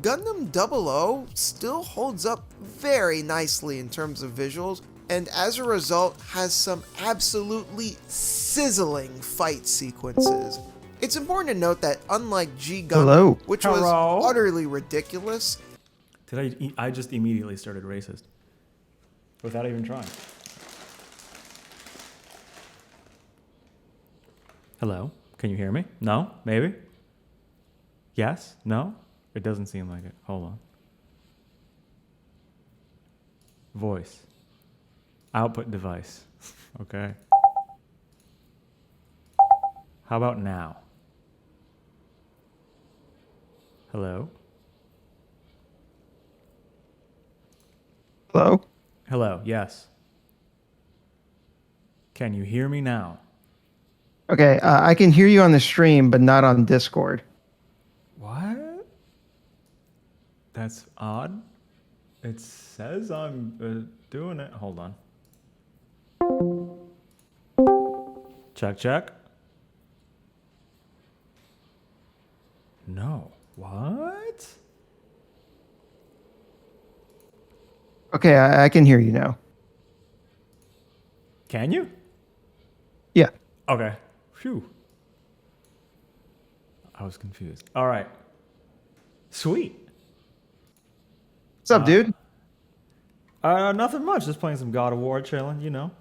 Gundam 00 still holds up very nicely in terms of visuals, and as a result has some absolutely sizzling fight sequences. It's important to note that unlike G Gundam, Hello. which Hello. was utterly ridiculous, I just immediately started racist. Without even trying. Hello? Can you hear me? No? Maybe? Yes? No? It doesn't seem like it. Hold on. Voice. Output device. Okay. How about now? Hello? Hello? Hello, yes. Can you hear me now? Okay, I can hear you on the stream, but not on Discord. What? That's odd. It says I'm doing it. Hold on. Check, check. No. What? Okay, I can hear you now. Can you? Yeah. Okay. Phew. I was confused. All right. Sweet. What's up, dude? Nothing much. Just playing some God of War, chilling, you know.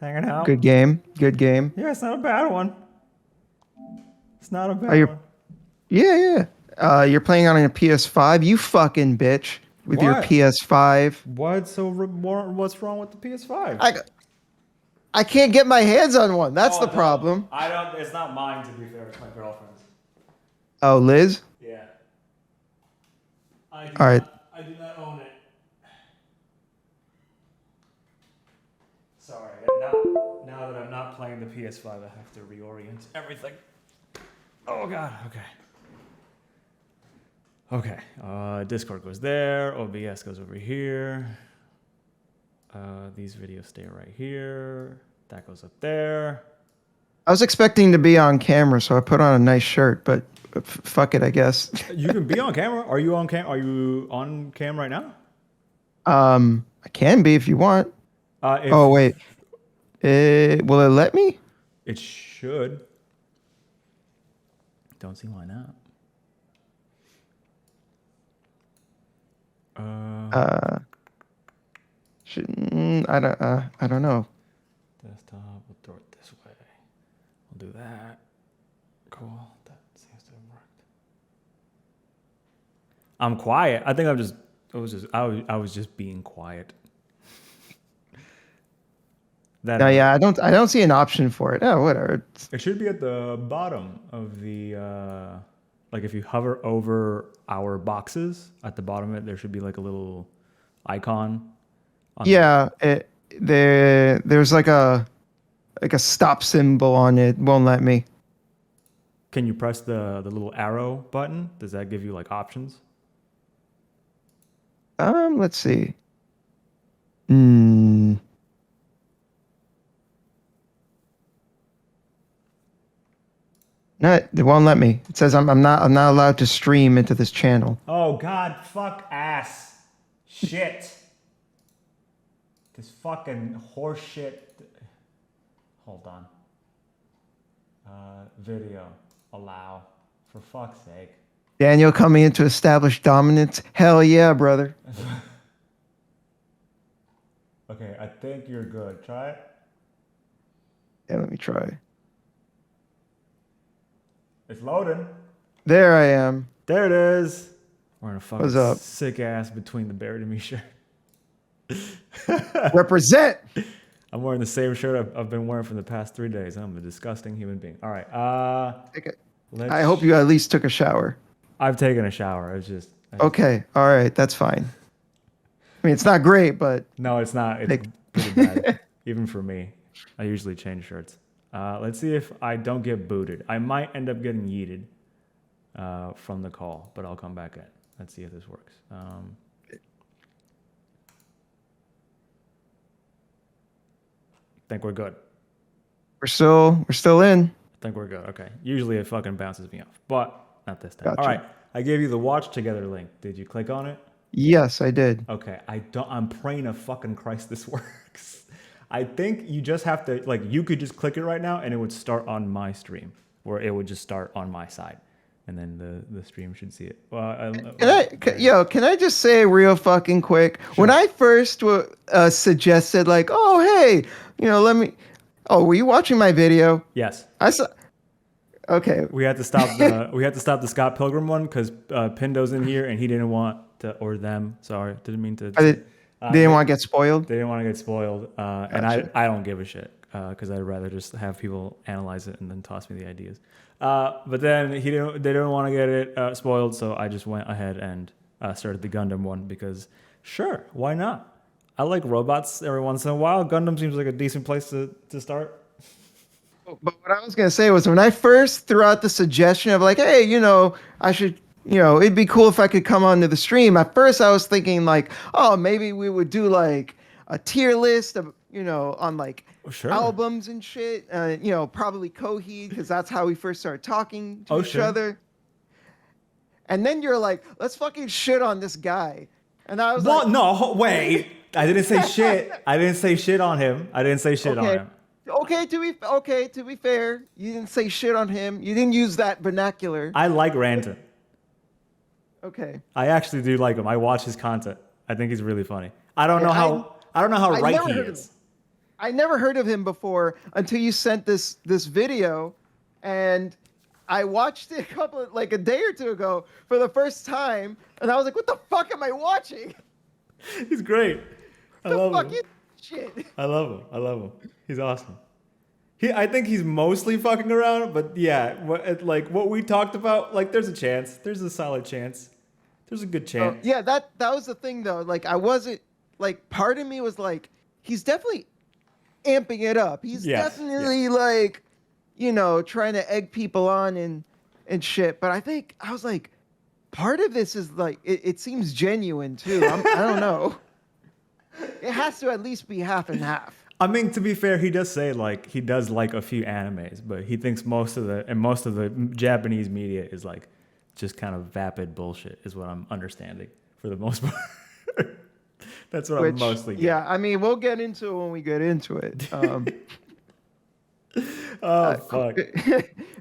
Hanging out. Good game. Good game. Yeah, it's not a bad one. It's not a bad Are you? one. Yeah, yeah. You're playing on a PS5. You fucking bitch with your What? PS5. What's wrong with the PS5? I can't get my hands on one. That's the no. problem. I don't. It's not mine, to be fair. It's my girlfriend's. Oh, Liz. Yeah. All right. I do not own it. Sorry. Now that I'm not playing the PS5, I have to reorient everything. Oh God. Okay. Okay. Discord goes there. OBS goes over here. These videos stay right here. That goes up there. I was expecting to be on camera, so I put on a nice shirt, but fuck it, I guess. You can be on camera. Are you on cam? Are you on cam right now? I can be if you want. If Oh wait. Will it let me? It should. Don't see why not. I don't know. Desktop. We'll throw it this way. We'll do that. Cool. That seems to have worked. I'm quiet. I think I was just being quiet. No, yeah, I don't see an option for it. Oh, whatever. It should be at the bottom of the, like if you hover over our boxes, at the bottom of it, there should be like a little icon. Yeah, there's like a stop symbol on it. Won't let me. Can you press the little arrow button? Does that give you like options? Let's see. No, it won't let me. It says I'm not allowed to stream into this channel. Oh God, fuck ass. Shit. This fucking horse shit. Hold on. Video. Allow. For fuck's sake. Daniel coming in to establish dominance. Hell yeah, brother. Okay, I think you're good. Try it. Yeah, let me try. It's loading. There I am. There it is. Wearing a fucking What's up? sick ass between the buried and me shirt. Represent. I'm wearing the same shirt I've been wearing for the past 3 days. I'm a disgusting human being. All right. I hope you at least took a shower. I've taken a shower. Okay. All right. That's fine. I mean, it's not great, but No, it's not. It's pretty bad. Even for me. I usually change shirts. Let's see if I don't get booted. I might end up getting yeeted from the call, but I'll come back in. Let's see if this works. Think we're good. we're still in. I think we're good. Okay. Usually it fucking bounces me off, but not this time. Gotcha. All right. I gave you the watch together link. Did you click on it? Yes, I did. Okay, I'm praying to fucking Christ this works. I think you just have to, like, you could just click it right now and it would start on my stream, or it would just start on my side, and then the stream should see it. Well, Can I just say real fucking quick? When I first suggested, like, oh, hey, let me. Oh, were you watching my video? yes. I saw. Okay. We had to stop the Scott Pilgrim one because Pindo's in here and he didn't want to, or them. Sorry, didn't mean to. They didn't want to get spoiled. They didn't want to get spoiled, and Gotcha. I don't give a shit because I'd rather just have people analyze it and then toss me the ideas. But then they didn't want to get it spoiled, so I just went ahead and started the Gundam one because sure, why not? I like robots every once in a while. Gundam seems like a decent place to start. But what I was gonna say was when I first threw out the suggestion of like, hey, I should, it'd be cool if I could come onto the stream. At first, I was thinking like, oh, maybe we would do like a tier list of, on like Sure. albums and shit. Probably Coheed because that's how we first started talking to each Sure. other. And then you're like, let's fucking shit on this guy. And I was Well, like, no, wait. I didn't say shit. I didn't say shit on him. I didn't say shit on him. Okay, to be fair, you didn't say shit on him. You didn't use that vernacular. I like Ranton. Okay. I actually do like him. I watch his content. I think he's really funny. I don't know how right he is. I never heard of him before until you sent this video, and I watched it a day or two ago for the first time, and I was like, "What the fuck am I watching?" He's great. I love him. Shit. I love him. He's awesome. I think he's mostly fucking around, but yeah, what we talked about, like, there's a chance. There's a solid chance. There's a good chance. Yeah, that was the thing though. Like, I wasn't like, part of me was like, he's definitely amping it up. He's definitely like, trying to egg people on and shit. But I think I was like, part of this is like, it seems genuine too. I don't know. It has to at least be half and half. I mean, to be fair, he does say like he does like a few animes, but he thinks most of the Japanese media is like just kind of vapid bullshit, is what I'm understanding for the most part. That's what I'm mostly getting. Yeah, I mean, we'll get into it when we get into it. Fuck.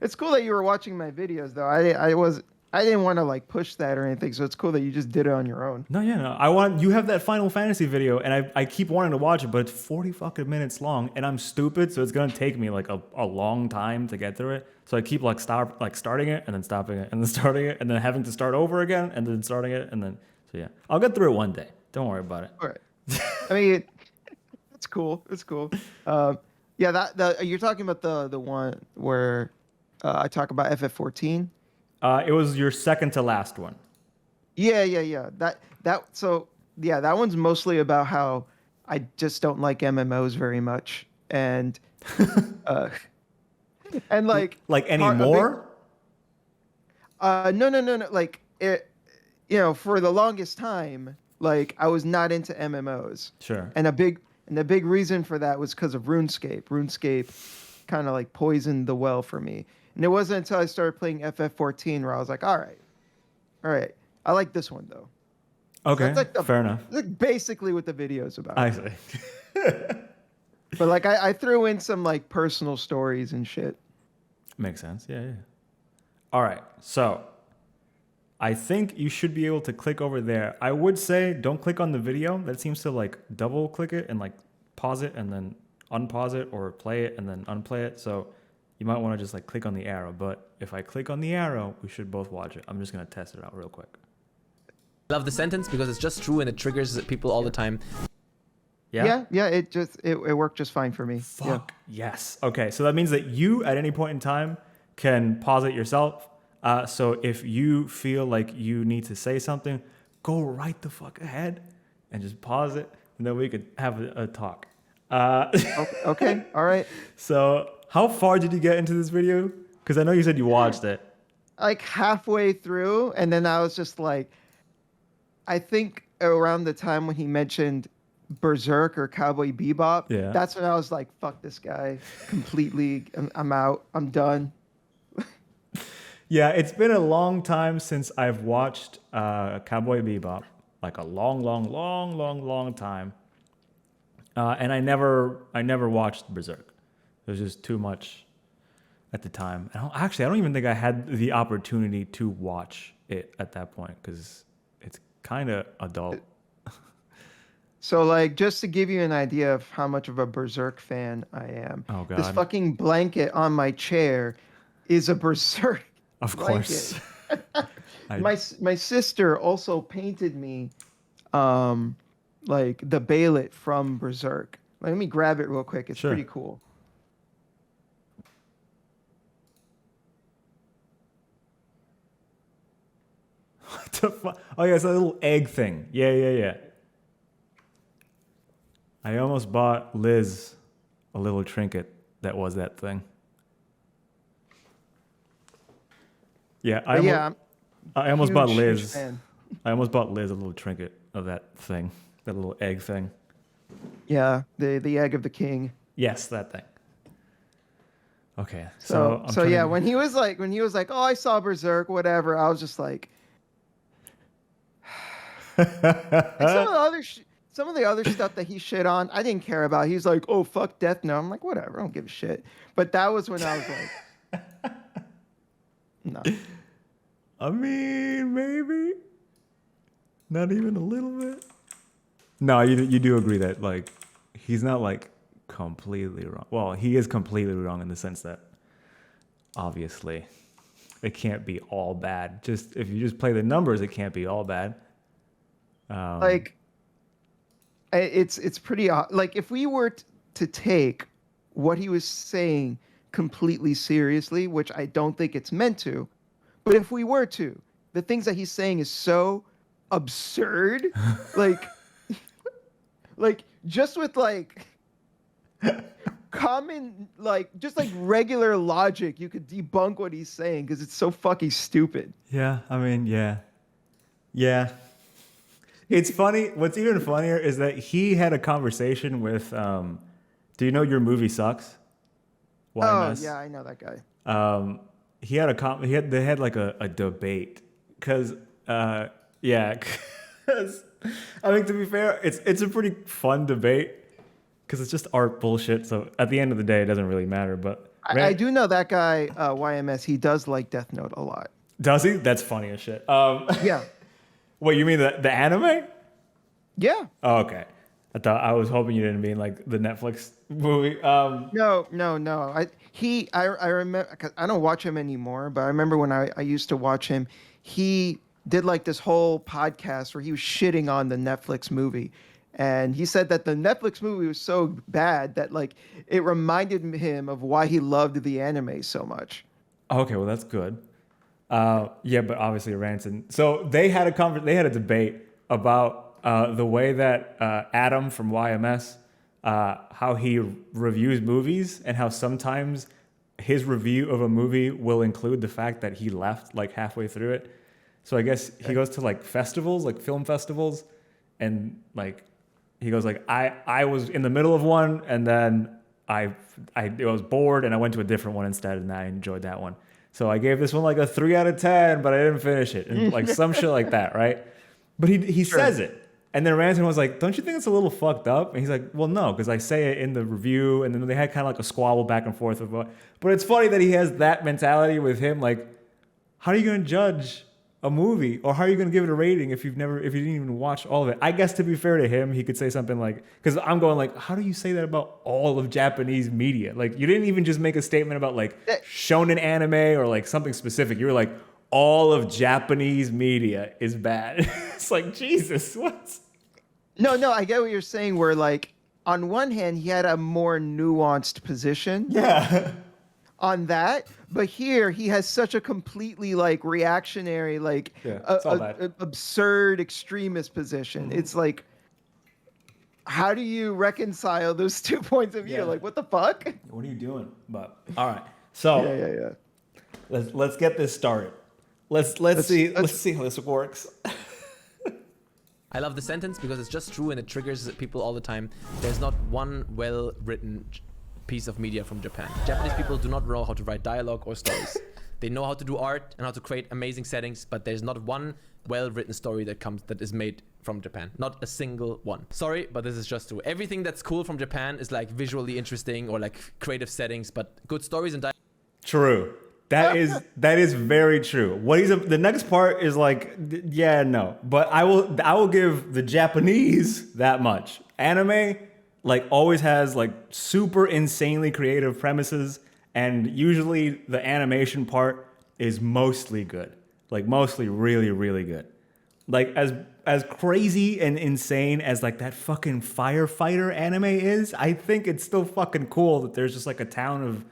It's cool that you were watching my videos, though. I didn't want to like push that or anything, so it's cool that you just did it on your own. No. You have that Final Fantasy video, and I keep wanting to watch it, but it's 40 fucking minutes long, and I'm stupid, so it's gonna take me like a long time to get through it. So I keep starting it and then stopping it and then starting it and then having to start over again and then starting it and then I'll get through it one day. Don't worry about it. All right. I mean, it's cool. It's cool. Yeah, that you're talking about the one where I talk about FF14. It was your second to last one. Yeah. That one's mostly about how I just don't like MMOs very much, and and like anymore. No. Like it, for the longest time, like I was not into MMOs. Sure. And the big reason for that was because of RuneScape. RuneScape kind of like poisoned the well for me. And it wasn't until I started playing FF14 where I was like, all right, I like this one though. Okay, So that's fair enough. Like basically what the video's about. I see. But like I threw in some like personal stories and shit. Makes sense. Yeah. All right, so I think you should be able to click over there. I would say don't click on the video. That seems to like double click it and like pause it and then unpause it, or play it and then unplay it. So you might want to just like click on the arrow. But if I click on the arrow, we should both watch it. I'm just gonna test it out real quick. Love the sentence because it's just true and it triggers people all the time. Yeah. It worked just fine for me. Fuck yes. Okay, so that means that you at any point in time can pause it yourself. So if you feel like you need to say something, go right the fuck ahead and just pause it, and then we could have a talk. Okay. All right. So how far did you get into this video? Because I know you said you watched it. Like halfway through, and then I was just like, I think around the time when he mentioned Berserk or Cowboy Bebop, that's when I was like, fuck this guy completely. I'm out. I'm done. Yeah, it's been a long time since I've watched Cowboy Bebop, like a long time. And I never watched Berserk. It was just too much at the time. I don't even think I had the opportunity to watch it at that point because it's kind of adult. So, like, just to give you an idea of how much of a Berserk fan I am, Oh this God! fucking blanket on my chair is a Berserk Of blanket. course. My sister also painted me, like the Bailet from Berserk. Let me grab it real quick. It's Sure. pretty cool. What the fuck? Oh yeah, it's a little egg thing. Yeah. I almost bought Liz a little trinket that was that thing. Yeah, I almost bought huge Liz. fan. I almost bought Liz a little trinket of that thing, that little egg thing. Yeah, the egg of the king. Yes, that thing. Okay, So I'm trying yeah, to- when he was like, oh, I saw Berserk, whatever, I was just like, like some of the other stuff that he shit on, I didn't care about. He's like, oh, fuck Death Note. I'm like, whatever, I don't give a shit. But that was when I was like, no. I mean, maybe. Not even a little bit. No, you do agree that like he's not like completely wrong. Well, he is completely wrong in the sense that obviously it can't be all bad. Just if you just play the numbers, it can't be all bad. Like, it's pretty like if we were to take what he was saying completely seriously, which I don't think it's meant to, but if we were to, the things that he's saying is so absurd, like just with like common, like just like regular logic, you could debunk what he's saying because it's so fucking stupid. Yeah, I mean, yeah. It's funny. What's even funnier is that he had a conversation with. Do you know Your Movie Sucks? YMS? Oh yeah, I know that guy. He had they had like a debate because yeah, 'cause I think to be fair, it's a pretty fun debate because it's just art bullshit. So at the end of the day, it doesn't really matter. But I do know that guy, YMS. He does like Death Note a lot. Does he? That's funny as shit. Yeah. Wait, you mean the anime? Yeah. Oh, okay. I was hoping you didn't mean like the Netflix movie. No. I remember, 'cause I don't watch him anymore, but I remember when I used to watch him, he did like this whole podcast where he was shitting on the Netflix movie. And he said that the Netflix movie was so bad that like it reminded him of why he loved the anime so much. Okay, well that's good. Yeah, but obviously Ranton. So they had a debate about the way that Adam from YMS, how he reviews movies and how sometimes his review of a movie will include the fact that he left like halfway through it. So I guess he goes to like festivals, like film festivals, and like he goes like I was in the middle of one and then I was bored and I went to a different one instead and I enjoyed that one. So I gave this one like a 3 out of 10, but I didn't finish it. And like some shit like that, right? But he says it. And then Ranton was like, don't you think it's a little fucked up? And he's like, well, no, because I say it in the review. And then they had kind of like a squabble back and forth. But it's funny that he has that mentality with him. Like, how are you going to judge a movie? Or how are you going to give it a rating if you didn't even watch all of it? I guess to be fair to him, he could say something like, because I'm going like, how do you say that about all of Japanese media? Like, you didn't even just make a statement about like shonen anime or like something specific. You were like, all of Japanese media is bad. It's like, Jesus, what? No, I get what you're saying, where like on one hand he had a more nuanced position. Yeah. On that, but here he has such a completely like reactionary, like it's all bad. absurd extremist position. Mm-hmm. It's like, how do you reconcile those 2 points of view? Yeah. Like, what the fuck? What are you doing? But all right. So Yeah. let's get this started. Let's see how this works. I love the sentence because it's just true and it triggers people all the time. There's not one well-written piece of media from Japan. Japanese people do not know how to write dialogue or stories. They know how to do art and how to create amazing settings, but there's not one well-written story that is made from Japan. Not a single one. Sorry, but this is just true. Everything that's cool from Japan is like visually interesting or like creative settings, but good stories and True. That is very true. The next part is like, yeah, no. But I will give the Japanese that much. Anime like always has like super insanely creative premises, and usually the animation part is mostly good. Like mostly really, really good. Like as crazy and insane as like that fucking firefighter anime is, I think it's still fucking cool that there's just like a town of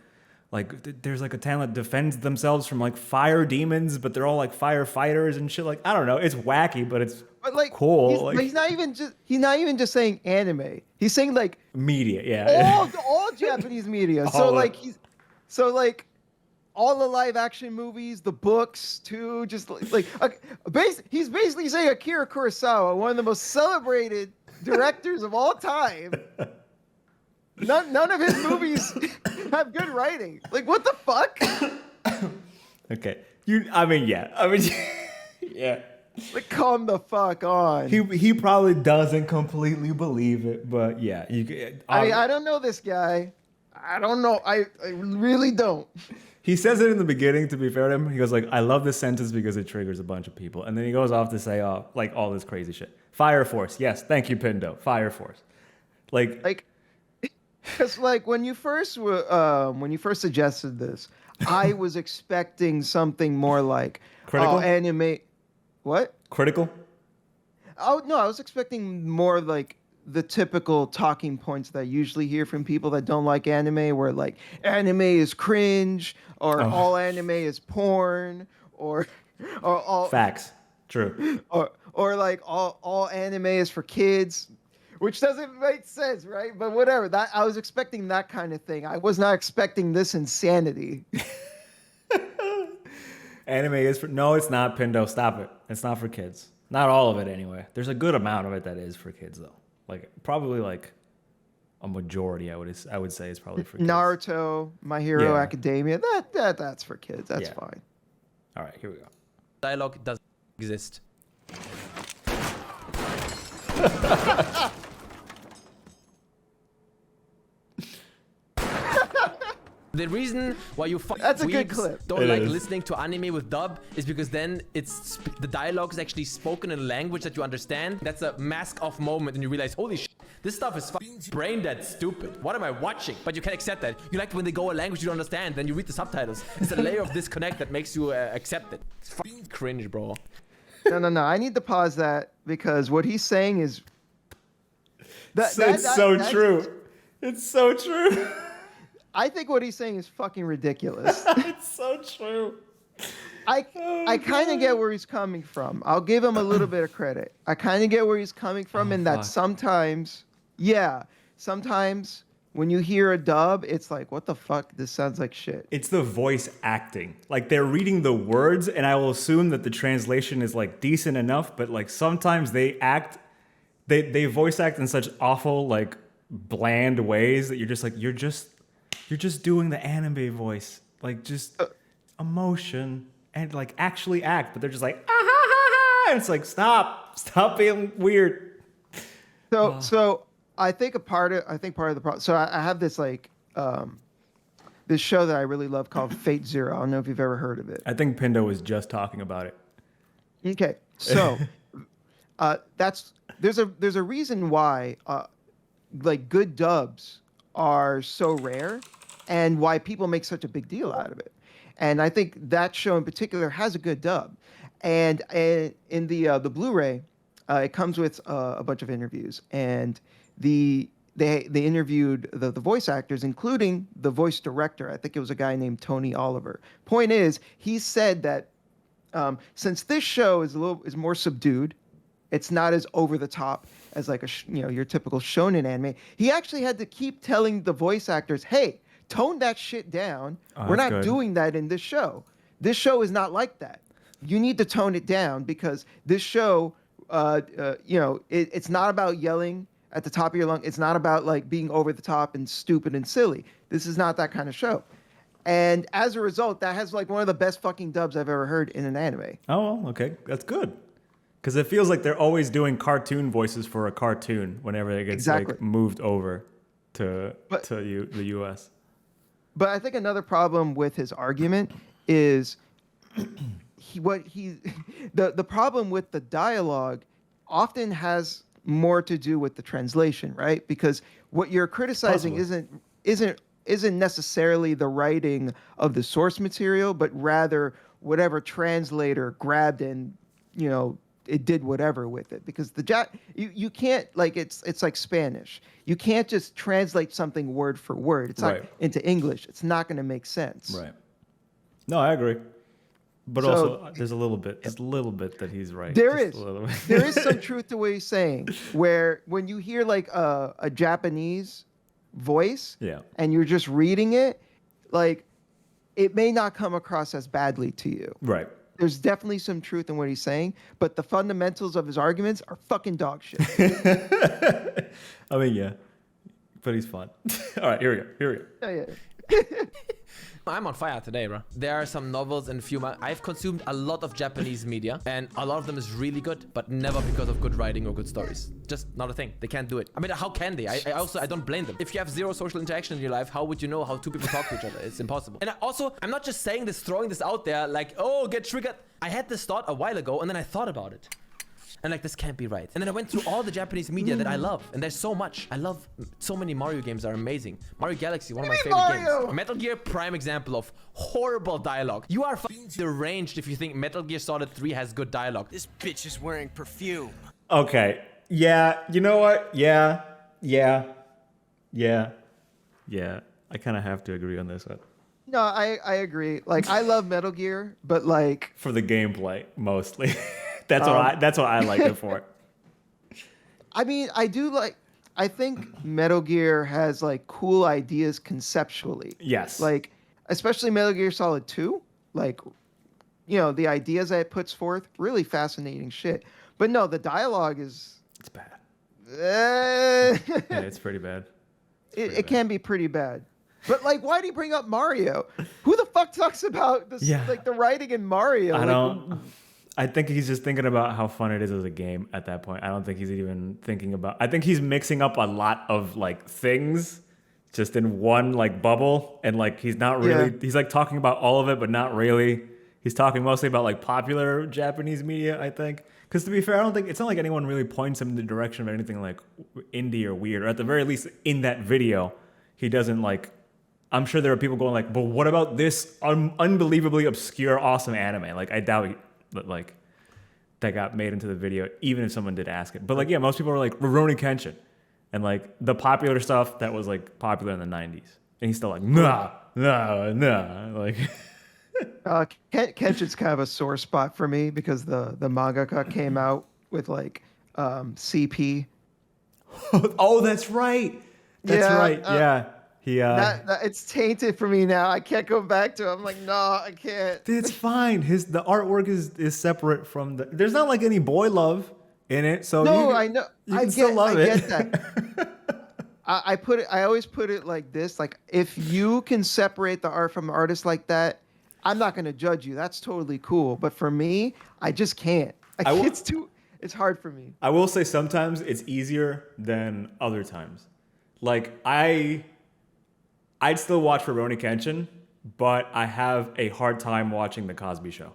like there's like a town that defends themselves from like fire demons, but they're all like firefighters and shit. Like I don't know, it's wacky, but it's like cool. He's not even just saying anime. He's saying like media, yeah. all Japanese media. All the live action movies, the books too. Just he's basically saying Akira Kurosawa, one of the most celebrated directors of all time. None of his movies have good writing. Like, what the fuck? Okay. Yeah. Like, come the fuck on. He probably doesn't completely believe it, but yeah. I don't know this guy. I don't know. I really don't. He says it in the beginning, to be fair to him. He goes like, I love this sentence because it triggers a bunch of people. And then he goes off to say, like all this crazy shit. Fire Force. Yes. Thank you, Pindo. Fire Force. Because like when you first suggested this, I was expecting something more like critical anime. What? Critical? Oh no, I was expecting more like the typical talking points that I usually hear from people that don't like anime, where like anime is cringe, or all anime is porn, or all facts. True. Or like all anime is for kids. Which doesn't make sense, right? But whatever. That I was expecting that kind of thing. I was not expecting this insanity. Anime is for no, it's not, Pindo. Stop it. It's not for kids. Not all of it anyway. There's a good amount of it that is for kids though. Like probably like a majority I would say is probably for kids. Naruto, My Hero Academia, that's for kids. That's fine. All right, here we go. Dialogue doesn't exist. The reason why you that's a good clip. don't like listening to anime with dub is because then the dialogue is actually spoken in a language that you understand. That's a mask off moment, and you realize, holy shit, this stuff is brain dead stupid. What am I watching? But you can accept that. You like when they go a language you don't understand, then you read the subtitles. It's a layer of disconnect that makes you accept it. It's fucking cringe, bro. No. I need to pause that because what he's saying is It's so true. I think what he's saying is fucking ridiculous. It's so true. I kind of get where he's coming from. I'll give him a little bit of credit. I kind of get where he's coming from in that sometimes when you hear a dub, it's like, what the fuck? This sounds like shit. It's the voice acting. Like they're reading the words, and I will assume that the translation is like decent enough, but like sometimes they voice act in such awful, like bland ways that you're just like, you're just doing the anime voice, like just emotion and like actually act, but they're just like, ah, ha, ha, ha. And it's like, stop being weird. So I think part of the problem. So I have this like this show that I really love called Fate Zero. I don't know if you've ever heard of it. I think Pindo was just talking about it. Okay, so there's a reason why like good dubs are so rare, and why people make such a big deal out of it. And I think that show in particular has a good dub. And in the Blu-ray, it comes with a bunch of interviews, and they interviewed the voice actors, including the voice director. I think it was a guy named Tony Oliver. Point is, he said that since this show is more subdued, it's not as over the top as like your typical shonen anime. He actually had to keep telling the voice actors, "Hey, tone that shit down. We're not doing that in this show. This show is not like that. You need to tone it down because this show, it's not about yelling at the top of your lung. It's not about like being over the top and stupid and silly. This is not that kind of show." And as a result, that has like one of the best fucking dubs I've ever heard in an anime. Oh, well, okay. That's good. Because it feels like they're always doing cartoon voices for a cartoon whenever it gets like moved over to the US. But I think another problem with his argument is the problem with the dialogue often has more to do with the translation, right? Because what you're criticizing isn't necessarily the writing of the source material, but rather whatever translator grabbed and, you know, it did whatever with it. Because you can't, like, it's like Spanish. You can't just translate something word for word. It's not into English. It's not going to make sense. Right. No, I agree. But also, there's a little bit that he's right. There is some truth to what he's saying, where when you hear like a Japanese voice and you're just reading it, like, it may not come across as badly to you. Right. There's definitely some truth in what he's saying, but the fundamentals of his arguments are fucking dog shit. I mean, yeah. But he's fun. All right, here we go. Oh, yeah. I'm on fire today, bro. There are some novels and I've consumed a lot of Japanese media, and a lot of them is really good, but never because of good writing or good stories. Just not a thing. They can't do it. I mean, how can they? I don't blame them. If you have zero social interaction in your life, how would you know how two people talk to each other? It's impossible. And I'm not just saying this, throwing this out there like, oh, get triggered. I had this thought a while ago, and then I thought about it. And like, this can't be right. And then I went through all the Japanese media that I love. And there's so much. I love so many Mario games are amazing. Mario Galaxy, one of my favorite games. Metal Gear, prime example of horrible dialogue. You are deranged if you think Metal Gear Solid 3 has good dialogue. This bitch is wearing perfume. Okay. Yeah. You know what? Yeah. I kind of have to agree on this one. No, I agree. Like, I love Metal Gear, but like... For the gameplay, mostly. That's what I like it for. I mean, I think Metal Gear has like cool ideas conceptually. Yes. Like, especially Metal Gear Solid 2. Like, you know, the ideas that it puts forth, really fascinating shit. But no, the dialogue is... It's bad. Yeah, it's pretty bad. It can be pretty bad. But like, why do you bring up Mario? Who the fuck talks about this? Yeah. Like the writing in Mario? I think he's just thinking about how fun it is as a game at that point. I don't think he's even thinking about... I think he's mixing up a lot of like things just in one like bubble, and like he's not really... He's like talking about all of it, but not really. He's talking mostly about like popular Japanese media, I think. Because to be fair, I don't think... It's not like anyone really points him in the direction of anything like indie or weird. Or at the very least, in that video, he doesn't like... I'm sure there are people going like, but what about this unbelievably obscure, awesome anime? Like, I doubt that like that got made into the video, even if someone did ask it. But like, yeah, most people were like Rurouni Kenshin and like the popular stuff that was like popular in the 90s. And he's still like, nah. Like, Kenshin's kind of a sore spot for me because the mangaka came out with like CP. Oh, that's right. That's right. Yeah. It's tainted for me now. I can't go back to it. I'm like, no, I can't. It's fine. The artwork is separate from the... There's not like any boy love in it, so no, I know. I still love it. I get that. I always put it like this: like, if you can separate the art from the artist like that, I'm not going to judge you. That's totally cool. But for me, I just can't. It's hard for me. I will say sometimes it's easier than other times. Like I'd still watch Rurouni Kenshin, but I have a hard time watching The Cosby Show.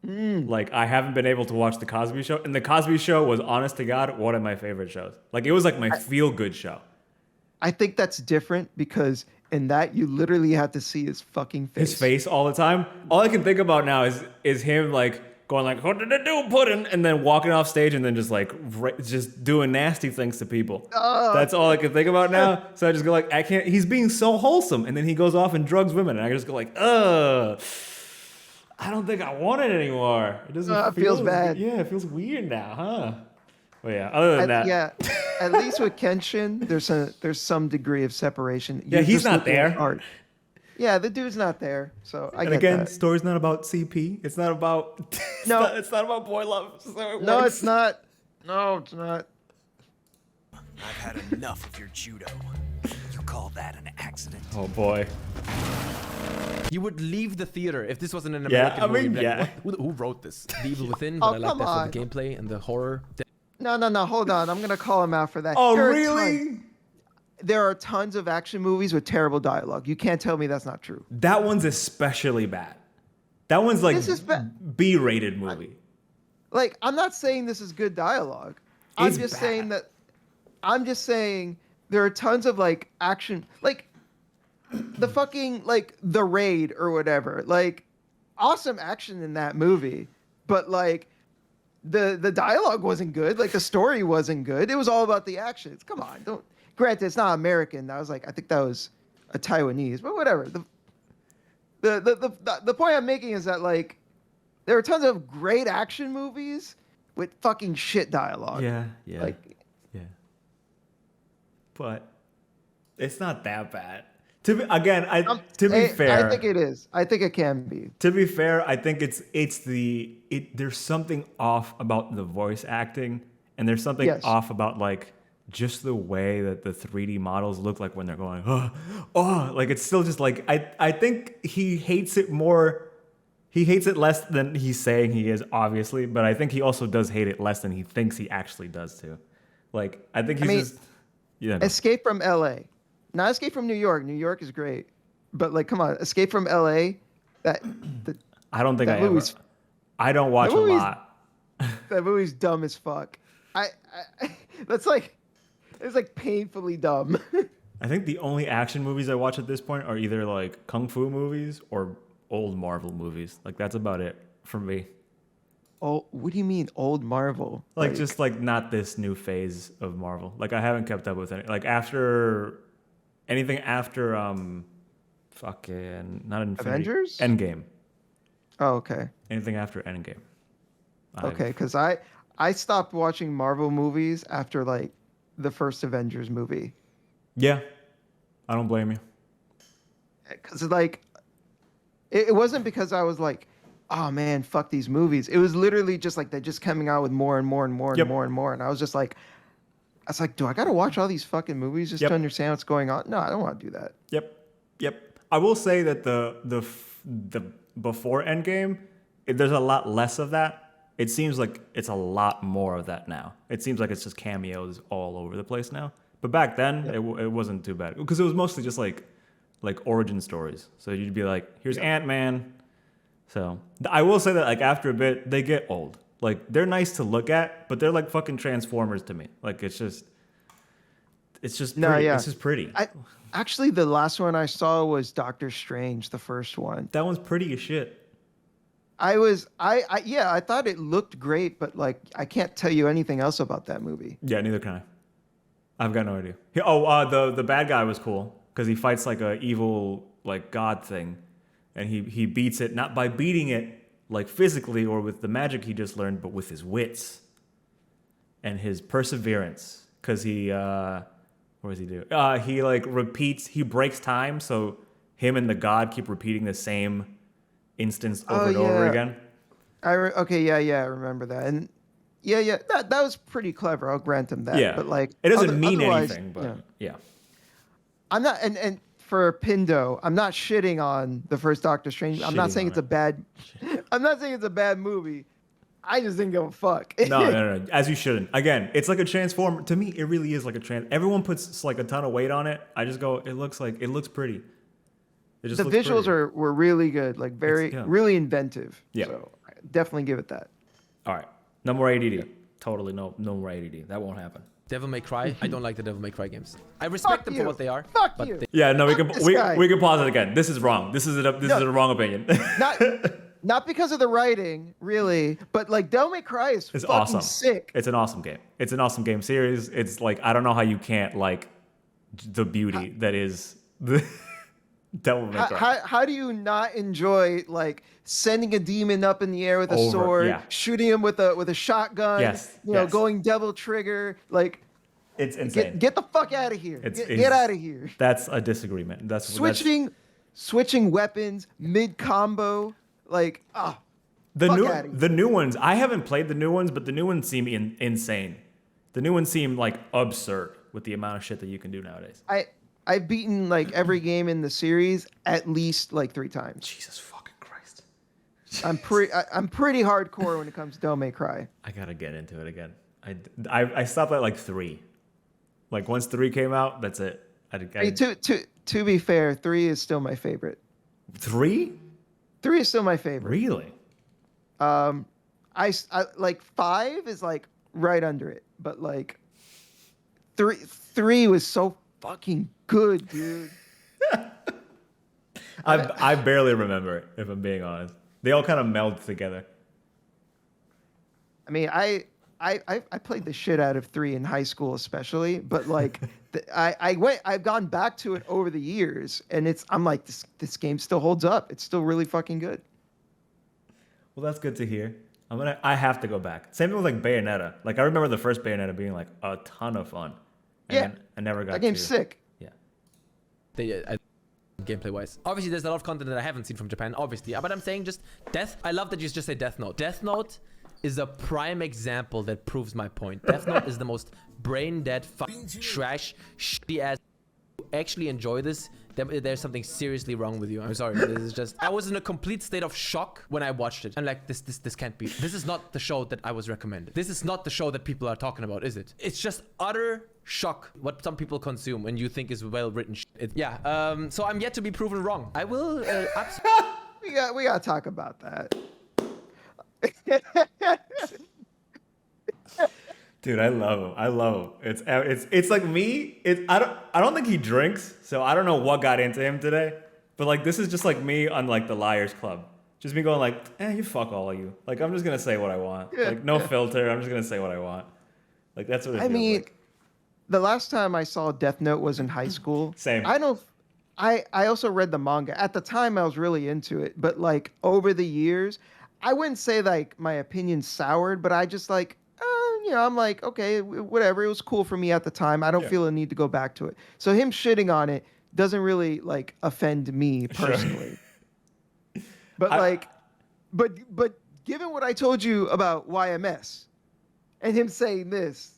Like, I haven't been able to watch The Cosby Show. And The Cosby Show was, honest to God, one of my favorite shows. Like, it was like my feel-good show. I think that's different because in that, you literally have to see his fucking face. His face all the time. All I can think about now is him, like, going like, what did I do, Puddin'? And then walking off stage and then just like, just doing nasty things to people. That's all I can think about now. So I just go like, I can't, he's being so wholesome. And then he goes off and drugs women. And I just go like, I don't think I want it anymore. It doesn't it feels bad. Yeah, it feels weird now, huh? Well, yeah, other than that. Yeah, at least with Kenshin, there's some degree of separation. Yeah, he's not there. Art. Yeah, the dude's not there, so I get again, that. story's not about CP. It's not about... it's not about boy love. So it's not. No, it's not. I've had enough of your judo. You call that an accident. Oh boy. You would leave the theater if this wasn't an Yeah, American I mean, movie. Like, yeah. who wrote this? The Evil Within, Oh, but I like come that on. for the gameplay and the horror. No, hold on. I'm gonna call him out for that. Oh, There are really? there are tons of action movies with terrible dialogue. You can't tell me that's not true. That one's especially bad. That one's like This is B-rated movie. Like, I'm not saying this is good dialogue. It's I'm just bad. saying that. I'm just saying there are tons of like action, like the fucking like The Raid or whatever. Like, awesome action in that movie, but like the dialogue wasn't good. Like the story wasn't good. It was all about the action. Come on, don't. Granted, it's not American. I think that was a Taiwanese, but whatever. The point I'm making is that like there are tons of great action movies with fucking shit dialogue. Yeah. Like, Yeah. But it's not that bad. To be fair, I think it is. I think it can be. to be fair, I think there's something off about the voice acting, and there's something Yes. off about like just the way that the 3D models look like when they're going, like it's still just like I think he hates it more. He hates it less than he's saying he is, obviously, but I think he also does hate it less than he thinks he actually does too. Like I think he's just no. Escape from L.A. Not Escape from New York. New York is great, but like, come on, Escape from L.A. I don't think that I ever. movie's- I don't watch that a movie's- lot. That movie's dumb as fuck. That's like, it's like painfully dumb. I think the only action movies I watch at this point are either like kung fu movies or old Marvel movies. Like that's about it for me. Oh, what do you mean old Marvel? Like just like not this new phase of Marvel. Like I haven't kept up with any. Like after anything after fucking not Infinity Avengers? Endgame. Oh, okay. Anything after Endgame. Okay, because I stopped watching Marvel movies after like the first Avengers movie. Yeah, I don't blame you. Because like, it wasn't because I was like, oh man, fuck these movies. It was literally just like they're just coming out with more and more and more and Yep. more and more, and I was like, do I gotta watch all these fucking movies just to understand what's going on? No, I don't want to do that. Yep. I will say that the before Endgame, there's a lot less of that. It seems like it's a lot more of that now. It seems like it's just cameos all over the place now. But back then, it wasn't too bad because it was mostly just like origin stories. So you'd be like, here's Ant-Man. So I will say that like after a bit, they get old. Like they're nice to look at, but they're like fucking Transformers to me. Like it's just pretty. No, yeah. It's just pretty. Actually, the last one I saw was Doctor Strange, the first one. That one's pretty as shit. I thought it looked great, but like I can't tell you anything else about that movie. Yeah, neither can I. I've got no idea. The bad guy was cool because he fights like a evil like god thing, and he beats it not by beating it like physically or with the magic he just learned, but with his wits and his perseverance. Because he what does he do? He like repeats. He breaks time, so him and the god keep repeating the same instance over and over again. I remember that, and that was pretty clever. I'll grant him that. Yeah, but like it doesn't mean otherwise, anything, but yeah. I'm not, and for Pindo, I'm not shitting on the first Doctor Strange. I'm not saying it's a bad. I'm not saying it's a bad movie. I just didn't give a fuck. No. As you shouldn't. Again, it's like a transformer. To me, it really is like a Everyone puts like a ton of weight on it. I just go, it looks pretty. It just the looks visuals pretty. were really good, like really inventive. Yeah. So I definitely give it that. All right. No more ADD. Totally no more ADD. That won't happen. Devil May Cry. I don't like the Devil May Cry games. I respect them for what they are. Fuck but you. Yeah, no, we Fuck this guy. can pause it again. This is wrong. This is a wrong opinion. Not because of the writing, really, but like Devil May Cry is It's fucking awesome. sick. It's an awesome game. It's an awesome game series. It's like I don't know how you can't like the beauty that is the Devil May Cry. How do you not enjoy like sending a demon up in the air with a sword, shooting him with a shotgun? Yes, going devil trigger. Like it's insane. Get the fuck out of here. Get out of here. That's a disagreement. That's switching weapons mid combo. Like the new ones. I haven't played the new ones, but the new ones seem insane. The new ones seem like absurd with the amount of shit that you can do nowadays. I've beaten like every game in the series at least like 3 times. Jesus fucking Christ. I'm pretty hardcore when it comes to Devil May Cry. I gotta get into it again. I stopped at like 3. Like once 3 came out, that's it. Hey, to be fair, 3 is still my favorite. 3? 3 is still my favorite. Really? I like 5 is like right under it, but like 3 was so fucking good, dude. I barely remember it, if I'm being honest. They all kind of meld together. I mean, I played the shit out of 3 in high school, especially, but like I've gone back to it over the years, and I'm like, this game still holds up. It's still really fucking good. Well, that's good to hear. I have to go back. Same thing with like Bayonetta. Like I remember the first Bayonetta being like a ton of fun. And Yeah, then I never got that game's sick. Yeah. Gameplay wise, obviously there's a lot of content that I haven't seen from Japan, obviously, but I'm saying just I love that you just say Death Note. Death Note is a prime example that proves my point. Death Note is the most brain dead fucking trash shitty ass. You actually enjoy this, there's something seriously wrong with you. I'm sorry. This is just, I was in a complete state of shock when I watched it. I'm like, this can't be. This is not the show that I was recommended. This is not the show that people are talking about, is it? It's just utter shock what some people consume when you think is well written shit. So I'm yet to be proven wrong. I will we gotta talk about that. Dude, I love him. I love him. It's like me. I don't think he drinks, so I don't know what got into him today. But like this is just like me on like the Liars Club. Just me going like, you fuck all of you. Like I'm just gonna say what I want. Like no filter. I'm just gonna say what I want. Like that's what it feels like. The last time I saw Death Note was in high school. Same. I also read the manga. At the time I was really into it, but like over the years, I wouldn't say like my opinion soured, but I just like I'm like, okay, whatever. It was cool for me at the time. I don't feel a need to go back to it. So him shitting on it doesn't really like offend me personally. Sure. But but given what I told you about YMS and him saying this,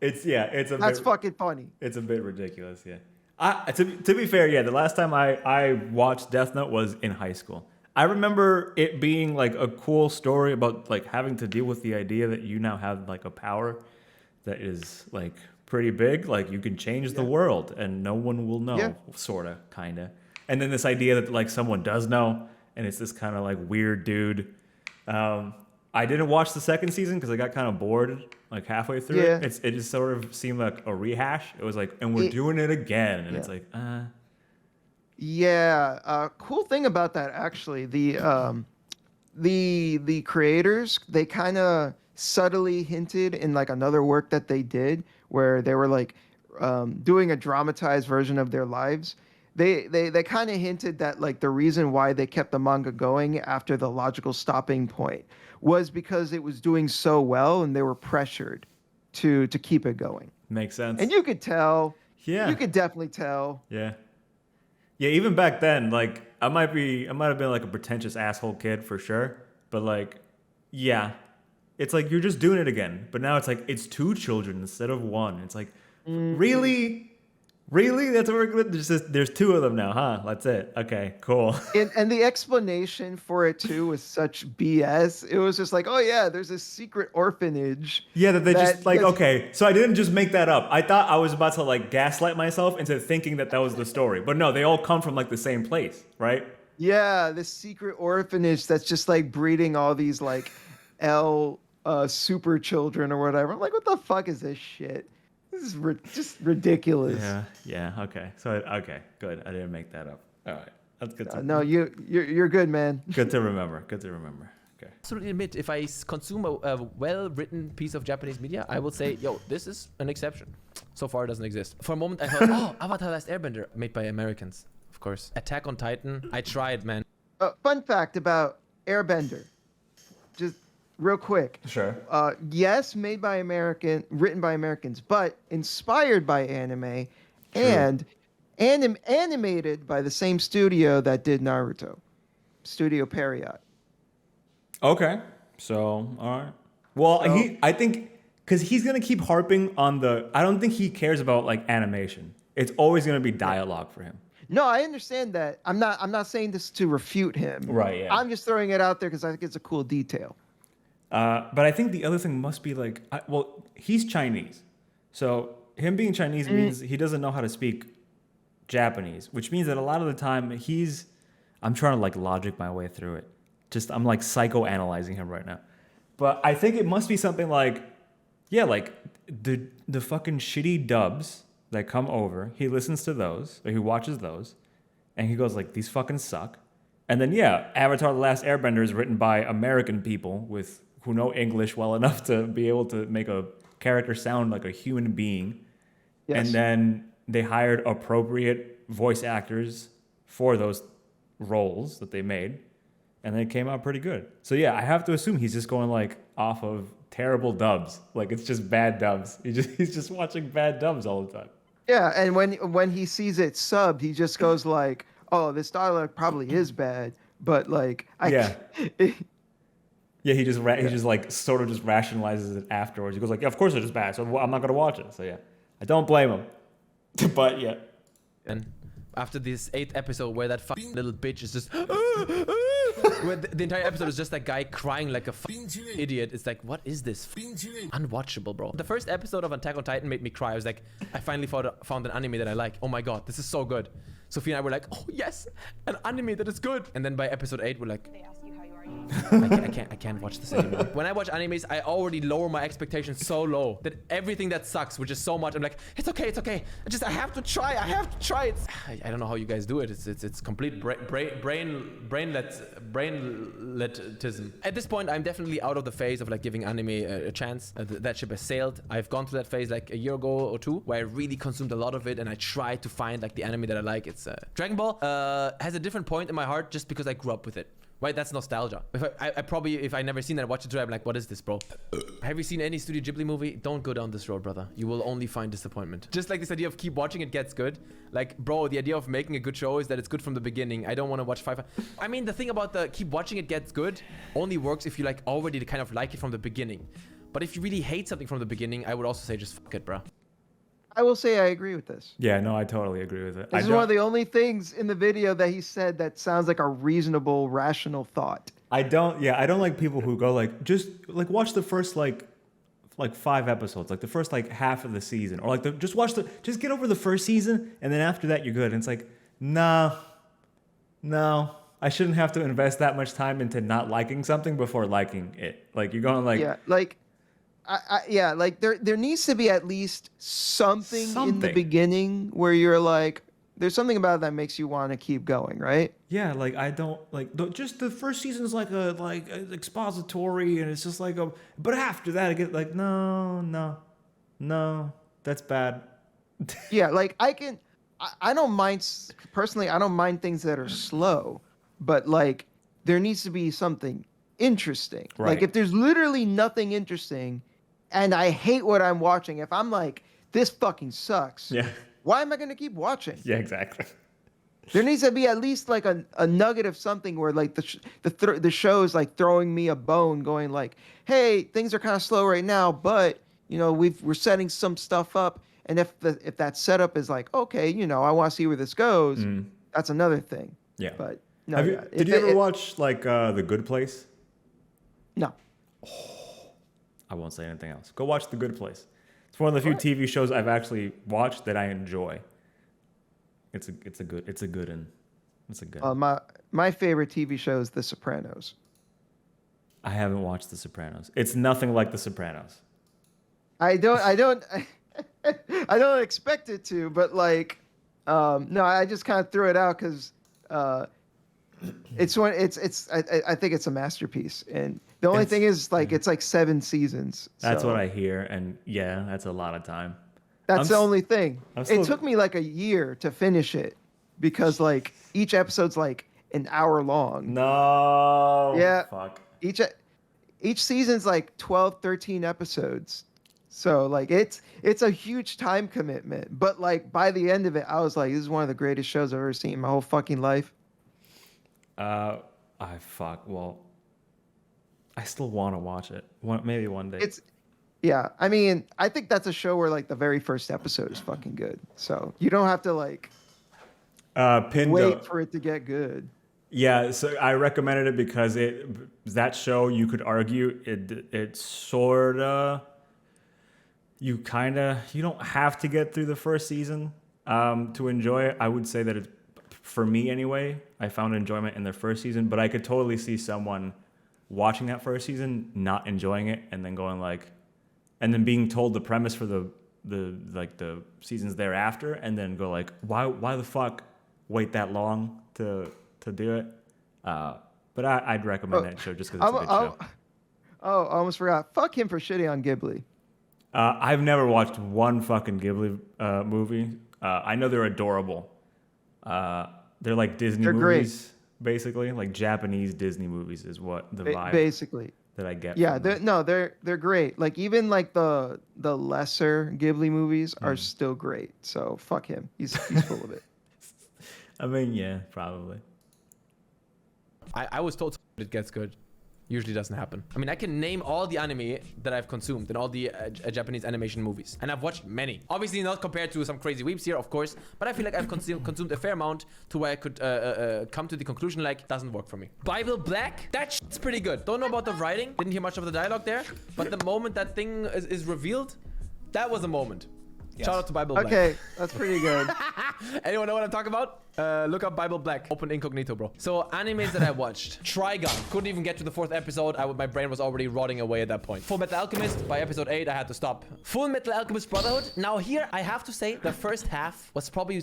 that's fucking funny. It's a bit ridiculous, yeah. To be fair, yeah, the last time I watched Death Note was in high school. I remember it being like a cool story about like having to deal with the idea that you now have like a power that is like pretty big. Like you can change the world and no one will know, sorta, kinda. And then this idea that like someone does know, and it's this kind of like weird dude. I didn't watch the second season because I got kind of bored like halfway through it. It just sort of seemed like a rehash. It was like, and we're doing it again, and it's like, Yeah, cool thing about that actually, the creators, they kind of subtly hinted in like another work that they did where they were like doing a dramatized version of their lives. They kind of hinted that like the reason why they kept the manga going after the logical stopping point was because it was doing so well and they were pressured to keep it going. Makes sense. And you could tell. Yeah. You could definitely tell. Yeah. Yeah, even back then, like I might have been like a pretentious asshole kid for sure, but like, yeah, it's like you're just doing it again. But now it's like it's 2 children instead of 1. It's like, really, that's what we're gonna. There's 2 of them now, huh? That's it. Okay, cool. And the explanation for it too was such BS. It was just like, oh yeah, there's a secret orphanage. Yeah, that just like, okay, so I didn't just make that up. I thought I was about to like gaslight myself into thinking that was the story. But no, they all come from like the same place, right? Yeah, this secret orphanage that's just like breeding all these like super children or whatever. I'm like, what the fuck is this shit? This is just ridiculous. Yeah, okay. So, okay, good. I didn't make that up. All right. That's good to No, you're good, man. Good to remember. Okay. Absolutely admit, if I consume a well-written piece of Japanese media, I will say, yo, this is an exception. So far, it doesn't exist. For a moment, I thought, oh, Avatar Last Airbender, made by Americans, of course. Attack on Titan, I tried, man. Fun fact about Airbender. Just real quick. Sure. Yes, written by Americans, but inspired by anime and animated by the same studio that did Naruto, Studio Period. Okay. So, all right. Well, I think because he's gonna keep harping on I don't think he cares about like animation. It's always going to be dialogue for him. No, I understand that. I'm not saying this to refute him. Right, yeah. I'm just throwing it out there because I think it's a cool detail. But I think the other thing must be like, well, he's Chinese. So him being Chinese means he doesn't know how to speak Japanese, which means that a lot of the time I'm trying to like logic my way through it. I'm like psychoanalyzing him right now. But I think it must be something like, yeah, like the fucking shitty dubs that come over, he listens to those, or he watches those, and he goes like, these fucking suck. And then, yeah, Avatar: The Last Airbender is written by American people who know English well enough to be able to make a character sound like a human being. Yes. And then they hired appropriate voice actors for those roles that they made, and they came out pretty good. So yeah, I have to assume he's just going like off of terrible dubs. Like it's just bad dubs. He's just watching bad dubs all the time. Yeah, and when he sees it subbed, he just goes like, "Oh, this dialogue probably is bad," but like, yeah, he just like sort of just rationalizes it afterwards. He goes like, "Yeah, of course it is bad, so I'm not gonna watch it." So yeah, I don't blame him. But yeah, and after this 8th episode where that fucking little bitch is just where the entire episode is just that guy crying like a idiot. It's like, what is this? Unwatchable, bro. The first episode of Attack on Titan made me cry. I was like, I finally found an anime that I like. Oh my god, this is so good. Sophie and I were like, oh yes, an anime that is good. And then by episode 8, we're like, they ask you how you are. I can't watch this anymore. When I watch animes, I already lower my expectations so low that everything that sucks, which is so much, I'm like, it's okay. I have to try. I don't know how you guys do it. It's complete brainletism. At this point, I'm definitely out of the phase of like giving anime a chance. That ship has sailed. I've gone through that phase like a year ago or two, where I really consumed a lot of it, and I tried to find like the anime that I like. It's Dragon Ball has a different point in my heart just because I grew up with it. Right, that's nostalgia. If I never seen that, watch it today, I'm like, what is this, bro? Have you seen any Studio Ghibli movie? Don't go down this road, brother. You will only find disappointment. Just like this idea of keep watching, it gets good. Like, bro, the idea of making a good show is that it's good from the beginning. I don't want to watch 5. I mean, the thing about the keep watching, it gets good only works if you like already kind of like it from the beginning. But if you really hate something from the beginning, I would also say just fuck it, bro. I will say I agree with this. Yeah, no, I totally agree with it. This is one of the only things in the video that he said that sounds like a reasonable, rational thought. I don't like people who go like, just like watch the first like 5 episodes, like the first like half of the season, or like just get over the first season, and then after that you're good. And it's like, no, I shouldn't have to invest that much time into not liking something before liking it. Like you're going like, yeah, like. Like there needs to be at least something in the beginning where you're like, there's something about it that makes you want to keep going, right? Yeah, like I don't like just the first season is like a expository, and it's just like but after that I get like no, that's bad. Yeah, like I don't mind personally. I don't mind things that are slow, but like there needs to be something interesting. Right. Like if there's literally nothing interesting. And I hate what I'm watching. If I'm like, this fucking sucks. Yeah. Why am I going to keep watching? Yeah, exactly. There needs to be at least like a nugget of something where like the show is like throwing me a bone, going like, hey, things are kind of slow right now, but you know we're setting some stuff up, and if that setup is like, okay, you know, I want to see where this goes, that's another thing. Yeah. But no. Did you ever watch like The Good Place? No. I won't say anything else. Go watch The Good Place. It's one of the few TV shows I've actually watched that I enjoy. It's a good one. My favorite TV show is The Sopranos. I haven't watched The Sopranos. It's nothing like The Sopranos. I don't expect it to, but like, no, I just kind of threw it out because I think it's a masterpiece, and the only thing is like it's like 7 seasons. That's what I hear, and yeah, that's a lot of time. That's the only thing. It took me like a year to finish it because like each episode's like an hour long. No. Yeah. Fuck. Each season's like 12, 13 episodes. So like it's a huge time commitment. But like by the end of it, I was like, this is one of the greatest shows I've ever seen in my whole fucking life. Well, I still want to watch it. Maybe one day. Yeah, I mean, I think that's a show where like the very first episode is fucking good. So you don't have to like wait for it to get good. Yeah, so I recommended it because that show, you could argue it sorta, you don't have to get through the first season to enjoy it. I would say that for me anyway, I found enjoyment in the first season, but I could totally see someone watching that first season not enjoying it and then going like, and then being told the premise for the seasons thereafter, and then go like, why the fuck wait that long to do it? But I'd recommend that show just because it's a good show. Oh, I almost forgot. Fuck him for shitting on Ghibli. I've never watched one fucking Ghibli movie. I know they're adorable. They're like Disney movies, basically. Like Japanese Disney movies is what the vibe basically that I get. Yeah, they're great. Like even like the lesser Ghibli movies are still great. So fuck him. He's full of it. I mean, yeah, probably. I was told it gets good. Usually doesn't happen. I mean, I can name all the anime that I've consumed and all the Japanese animation movies. And I've watched many. Obviously not compared to some crazy weeps here, of course. But I feel like I've consumed a fair amount to where I could come to the conclusion like, doesn't work for me. Bible Black? That shit's pretty good. Don't know about the writing. Didn't hear much of the dialogue there. But the moment that thing is revealed, that was a moment. Yes. Shout out to Bible Black. Okay, that's pretty good. Anyone know what I'm talking about? Look up Bible Black. Open incognito, bro. So, animes that I watched. Trigun. Couldn't even get to the 4th episode. My brain was already rotting away at that point. Full Metal Alchemist. By episode 8, I had to stop. Full Metal Alchemist Brotherhood. Now here, I have to say, the first half was probably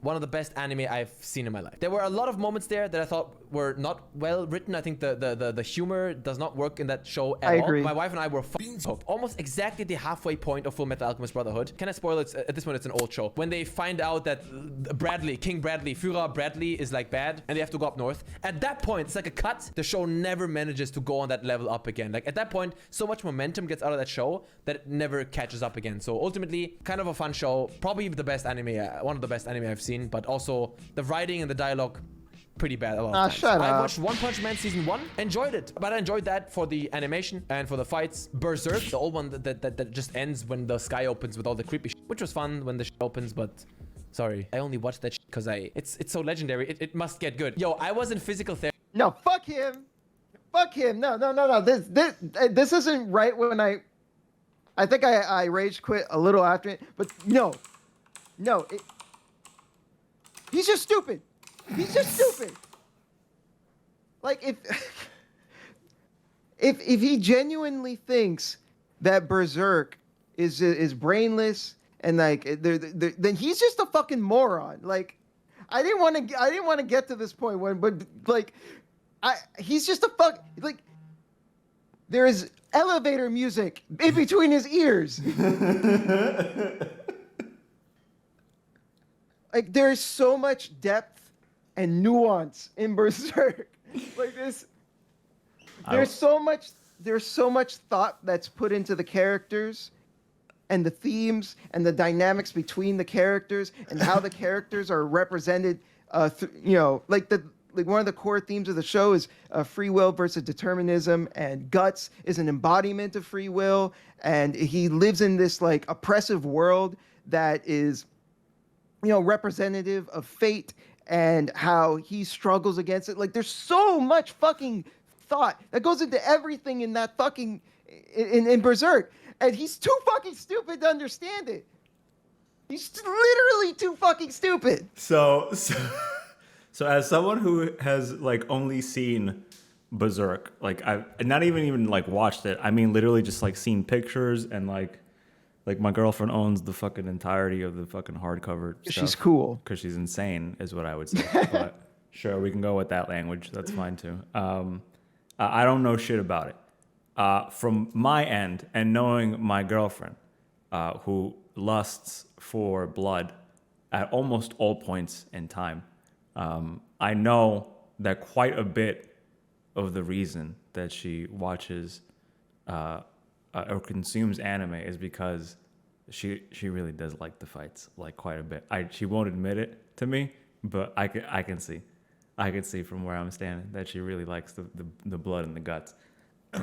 one of the best anime I've seen in my life. There were a lot of moments there that I thought were not well written. I think the humor does not work in that show at all. I agree. My wife and I were hooked. Almost exactly the halfway point of Full Metal Alchemist Brotherhood. Can I spoil it? At this point, it's an old show. When they find out that King Bradley, Führer Bradley is like bad and they have to go up north. At that point, it's like a cut. The show never manages to go on that level up again. Like at that point, so much momentum gets out of that show that it never catches up again. So ultimately, kind of a fun show. Probably the best anime, one of the best anime I've seen, but also the writing and the dialogue pretty bad a lot of times. Shut up. I watched One Punch Man season 1, enjoyed it, but I enjoyed that for the animation and for the fights. Berserk, the old one that just ends when the sky opens with all the creepy shit, which was fun when the shit opens, but sorry, I only watched that shit because it's so legendary. It must get good. Yo, I was in physical therapy. No, fuck him. Fuck him. No. This isn't right when I think I rage quit a little after it, but no. He's just stupid. He's just stupid. Like if he genuinely thinks that Berserk is brainless and like then he's just a fucking moron. Like I didn't want to get to this point but like he's just a fuck like there is elevator music in between his ears. Like there's so much depth and nuance in Berserk. Like this, there's so much thought that's put into the characters and the themes and the dynamics between the characters and how the characters are represented. Like one of the core themes of the show is free will versus determinism, and Guts is an embodiment of free will, and he lives in this like oppressive world that is, representative of fate and how he struggles against it. Like there's so much fucking thought that goes into everything in that fucking in Berserk, and he's too fucking stupid to understand it. He's literally too fucking stupid. So as someone who has like only seen Berserk, like I've not even like watched it. I mean, literally just like seen pictures and like my girlfriend owns the fucking entirety of the fucking hardcover stuff. She's cool. Because she's insane, is what I would say. But sure, we can go with that language. That's fine too. I don't know shit about it. From my end, and knowing my girlfriend, who lusts for blood at almost all points in time, I know that quite a bit of the reason that she watches or consumes anime is because she really does like the fights, like quite a bit. She won't admit it to me, but I can see from where I'm standing that she really likes the blood and the guts. I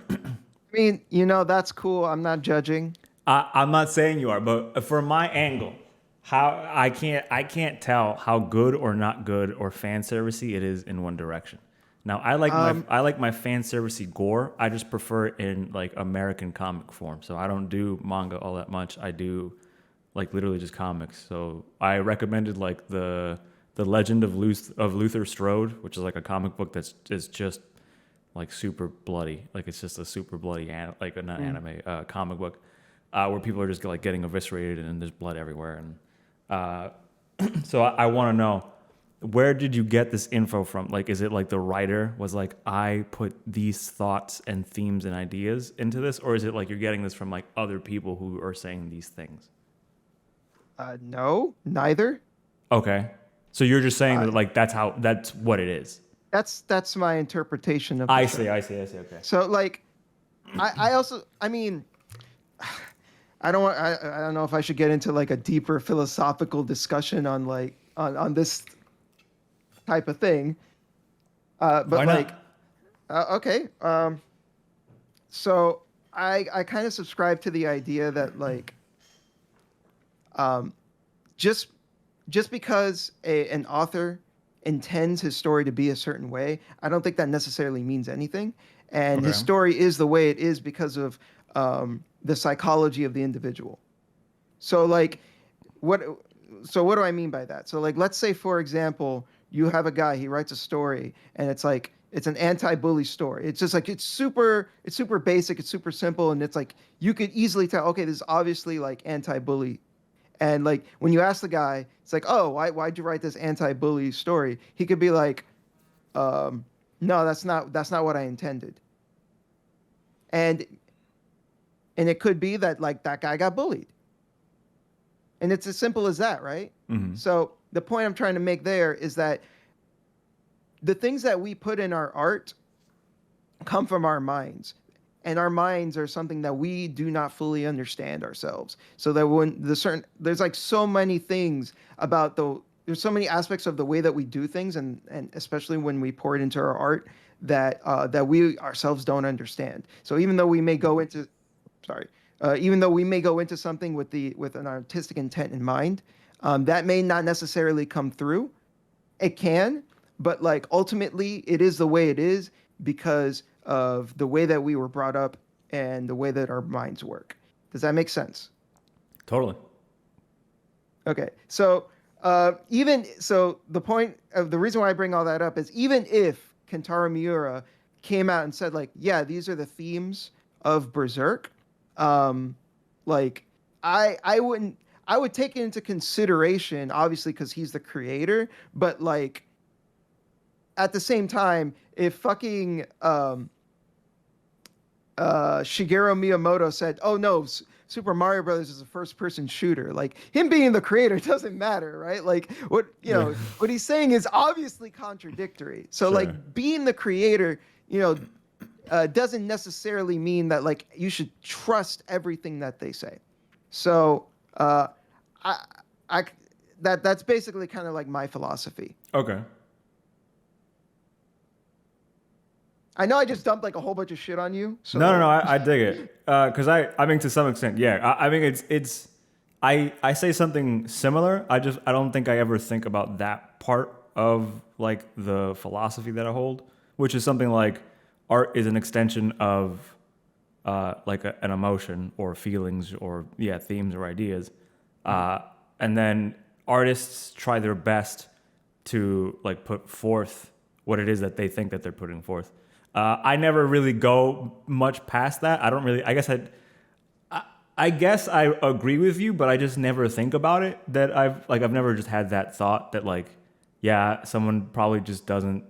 mean, that's cool. I'm not judging. I'm not saying you are, but from my angle, how I can't tell how good or not good or fan servicey it is in one direction. Now I like my fan servicey gore. I just prefer it in like American comic form. So I don't do manga all that much. I do like literally just comics. So I recommended like the Legend of Luther Strode, which is like a comic book that's is just like super bloody. Like it's just a super bloody not anime comic book where people are just like getting eviscerated and there's blood everywhere. And so I want to know, where did you get this info from? Like, is it like the writer was like, I put these thoughts and themes and ideas into this, or is it like you're getting this from like other people who are saying these things? No, neither. Okay, so you're just saying that like that's what it is. That's my interpretation of the I show. see. Okay. So like, I mean, I don't know if I should get into like a deeper philosophical discussion on like on this type of thing. But Why not? like, okay. So I kind of subscribe to the idea that like, just because an author intends his story to be a certain way, I don't think that necessarily means anything. And his Okay. story is the way it is because of the psychology of the individual. So like, what do I mean by that? So like, let's say for example, you have a guy, he writes a story, and it's like it's an anti-bully story. It's just like it's super basic, it's super simple, and it's like you could easily tell, okay, this is obviously like anti-bully. And like when you ask the guy, it's like, oh, why'd you write this anti-bully story? He could be like, no, that's not what I intended. And it could be that like that guy got bullied. And it's as simple as that, right? Mm-hmm. So the point I'm trying to make there is that the things that we put in our art come from our minds. And our minds are something that we do not fully understand ourselves. So that there's like so many things about there's so many aspects of the way that we do things, and especially when we pour it into our art, that we ourselves don't understand. So even though we may go into something with an artistic intent in mind, that may not necessarily come through. It can, but like ultimately, it is the way it is because of the way that we were brought up and the way that our minds work. Does that make sense? Totally. Okay, so the point of the reason why I bring all that up is even if Kentaro Miura came out and said like, yeah, these are the themes of Berserk, like I would take it into consideration, obviously, because he's the creator, but like at the same time, if fucking Shigeru Miyamoto said, "Oh no, Super Mario Brothers is a first-person shooter," like him being the creator doesn't matter, right? Like what what he's saying is obviously contradictory. So Sure. like being the creator, doesn't necessarily mean that like you should trust everything that they say. So that's basically kind of like my philosophy. Okay. I know I just dumped like a whole bunch of shit on you. So. No, I dig it. Because I mean, to some extent, yeah. I mean, it's I say something similar. I don't think I ever think about that part of like the philosophy that I hold, which is something like art is an extension of like an emotion or feelings or themes or ideas, and then artists try their best to like put forth what it is that they think that they're putting forth. I never really go much past that. I don't really. I guess I agree with you, but I just never think about it. That I've never just had that thought that like, yeah, someone probably just doesn't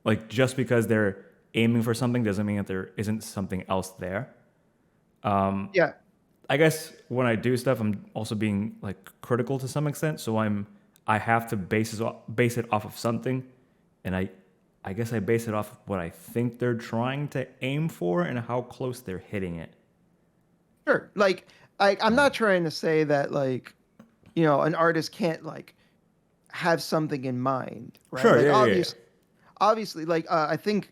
like, just because they're aiming for something doesn't mean that there isn't something else there. Yeah. I guess when I do stuff, I'm also being like critical to some extent. So I have to base it off of something, and I guess I base it off of what I think they're trying to aim for and how close they're hitting it. Sure. Like, I'm not trying to say that, like, an artist can't, like, have something in mind, right? Sure, like, yeah. obviously, like I think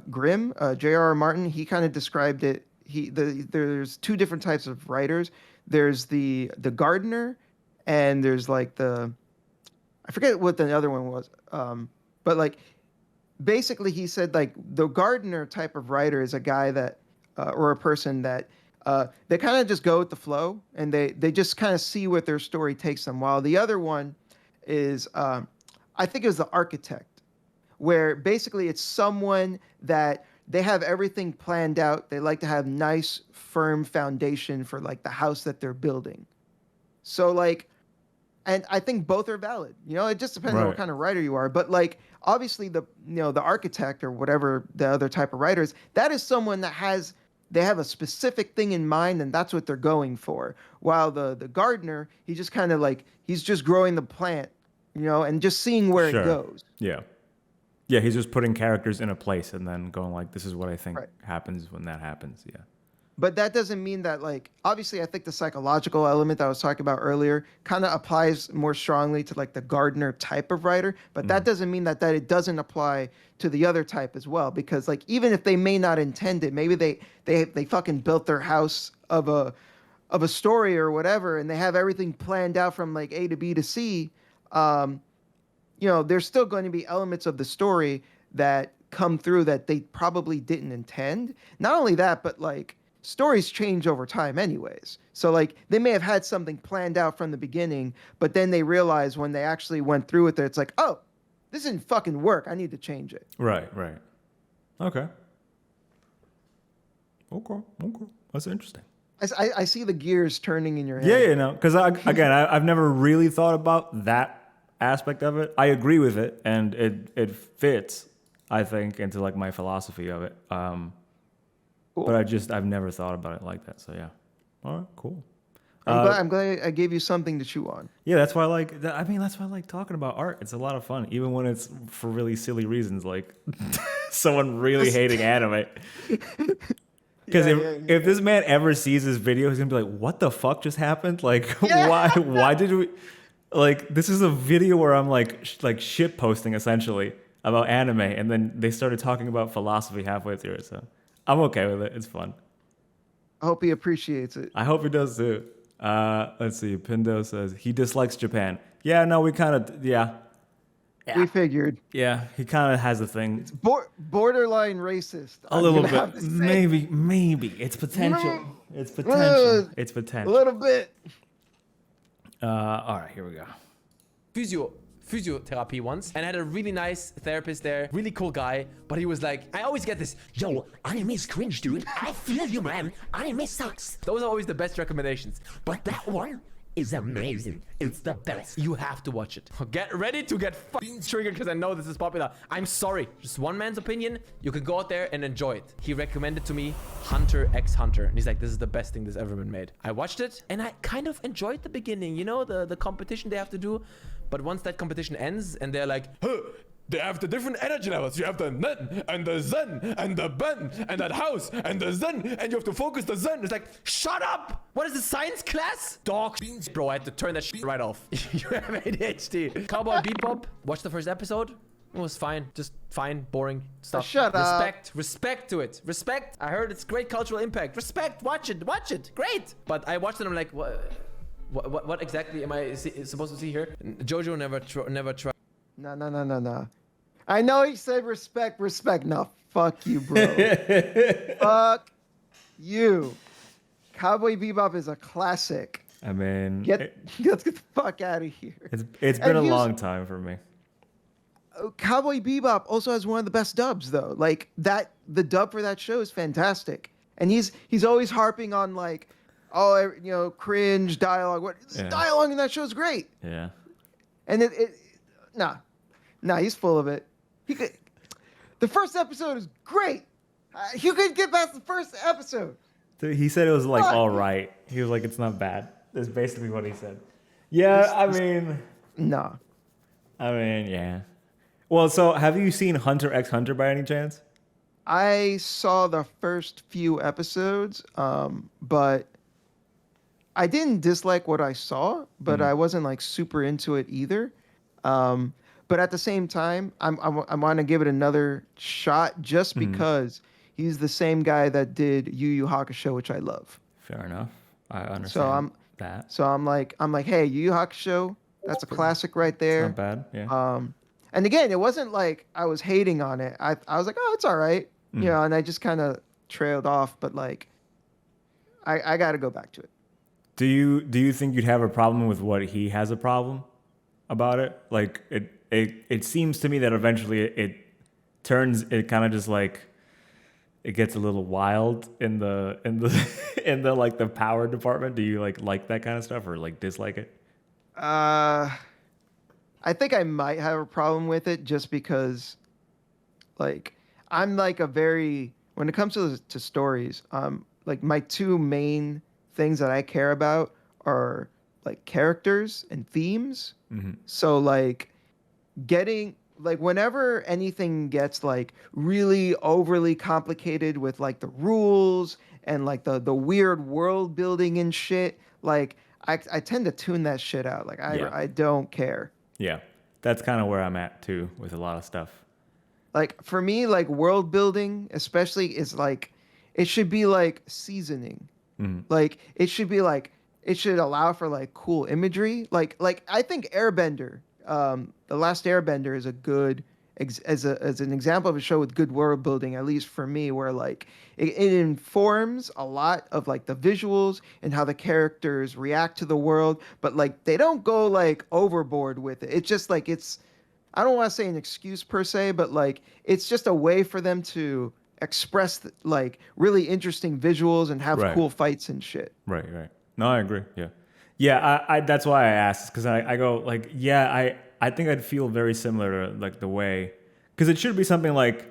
Grimm, J.R.R. Martin, he kind of described it. There's two different types of writers. There's the gardener, and there's like I forget what the other one was. But like basically he said like the gardener type of writer is a guy that or a person that they kind of just go with the flow and they just kind of see what their story takes them, while the other one is I think it was the architect, where basically it's someone that they have everything planned out. They like to have nice firm foundation for like the house that they're building. So like, and I think both are valid. You know, it just depends on what Right. kind of writer you are. But like, obviously, the architect or whatever the other type of writers, that is someone that they have a specific thing in mind, and that's what they're going for. While the gardener, he just kind of like he's just growing the plant, you know, and just seeing where Sure. it goes. Yeah. Yeah, he's just putting characters in a place and then going like, this is what I think Right. happens when that happens. Yeah. But that doesn't mean that, like, obviously I think the psychological element that I was talking about earlier kind of applies more strongly to like the gardener type of writer, but that doesn't mean that it doesn't apply to the other type as well, because like even if they may not intend it, maybe they fucking built their house of a story or whatever, and they have everything planned out from like A to B to C. You know, there's still going to be elements of the story that come through that they probably didn't intend. Not only that, but like stories change over time anyways. So like they may have had something planned out from the beginning, but then they realize when they actually went through with it, it's like, oh, this didn't fucking work. I need to change it. Right, right. Okay. Okay. That's interesting. I see the gears turning in your head. Yeah, no, because I've never really thought about that aspect of it. I agree with it, and it fits, I think, into like my philosophy of it. Cool. But I've never thought about it like that. So yeah, all right, cool. I'm glad I gave you something to chew on. Yeah, that's why I like. That's why I like talking about art. It's a lot of fun, even when it's for really silly reasons, like someone really hating anime. Because if this man ever sees this video, he's gonna be like, "What the fuck just happened? Like, why did we? Like, this is a video where I'm like shit posting essentially about anime, and then they started talking about philosophy halfway through it. So I'm okay with it. It's fun. I hope he appreciates it. I hope he does too. Let's see. Pindo says he dislikes Japan. Yeah, no, we kind of We figured. yeah. He kind of has a thing. Borderline racist. A I'm little gonna have bit, to say. maybe. It's potential. It's potential. It's A potential. little bit. All right, here we go. Physiotherapy once, and I had a really nice therapist there, really cool guy, but he was like, I always get this, Yo, anime is cringe, dude. I feel you, man. Anime sucks. those are always the best recommendations. But that one is amazing. It's the best. You have to watch it. Get ready to get fucking triggered because I know this is popular. I'm sorry. Just one man's opinion. You can go out there and enjoy it. He recommended to me Hunter x Hunter. And he's like, this is the best thing that's ever been made. I watched it and I kind of enjoyed the beginning. You know, the competition they have to do. But once that competition ends and they're like, huh, they have the different energy levels. You have the Nen and the Zen and the Ben and that house and the Zen and you have to focus the Zen. It's like, shut up! What is this, science class? Dog. Bro, I had to turn that shit right off. You have ADHD. Cowboy Bebop. Watch the first episode. It was fine. Just fine, boring stuff. Shut up. Respect to it. Respect. I heard it's great cultural impact. Respect. Watch it. Great. But I watched it and I'm like, what exactly am I supposed to see here? Jojo never tried. No. I know he said respect. No, fuck you, bro. Fuck you. Cowboy Bebop is a classic. I mean, Let's get the fuck out of here. it's been a long time for me. Cowboy Bebop also has one of the best dubs, though. Like the dub for that show is fantastic, and he's always harping on like, oh, you know, cringe dialogue. Dialogue in that show is great. Yeah. And he's full of it. The first episode is great. You could get past the first episode. He said it was like all right. He was like, it's not bad. That's basically what he said. Yeah, No. Yeah. Well, so have you seen Hunter x Hunter by any chance? I saw the first few episodes, but I didn't dislike what I saw, but I wasn't like super into it either. but at the same time, I want to give it another shot just because he's the same guy that did Yu Yu Hakusho, which I love. Fair enough. I understand So I'm that. so I'm like, hey, Yu Yu Hakusho, that's a classic right It's there. not bad. Yeah. And again, it wasn't like I was hating on it. I was like, oh, it's all right, and I just kind of trailed off. But like, I got to go back to it. Do you think you'd have a problem with what he has a problem about it? Like it seems to me that eventually it kind of just like it gets a little wild in the in the like the power department. Do you like that kind of stuff or like dislike it? I think I might have a problem with it just because, like, I'm like when it comes to stories, like my two main things that I care about are like characters and themes. So like getting like whenever anything gets like really overly complicated with like the rules and like the weird world building and shit, like I tend to tune that shit out. Like I don't care. Yeah, that's kind of where I'm at too with a lot of stuff. Like for me, like world building, especially is like it should be like seasoning. Like it should be like it should allow for like cool imagery. Like I think Airbender, The Last Airbender is a good as an example of a show with good world building, at least for me, where like it informs a lot of like the visuals and how the characters react to the world, but like they don't go like overboard with it. It's just like I don't want to say an excuse per se, but like it's just a way for them to express like really interesting visuals and have Right. cool fights and shit. Right. No, I agree. Yeah. I that's why I asked because I go like I think I'd feel very similar to like the way because it should be something like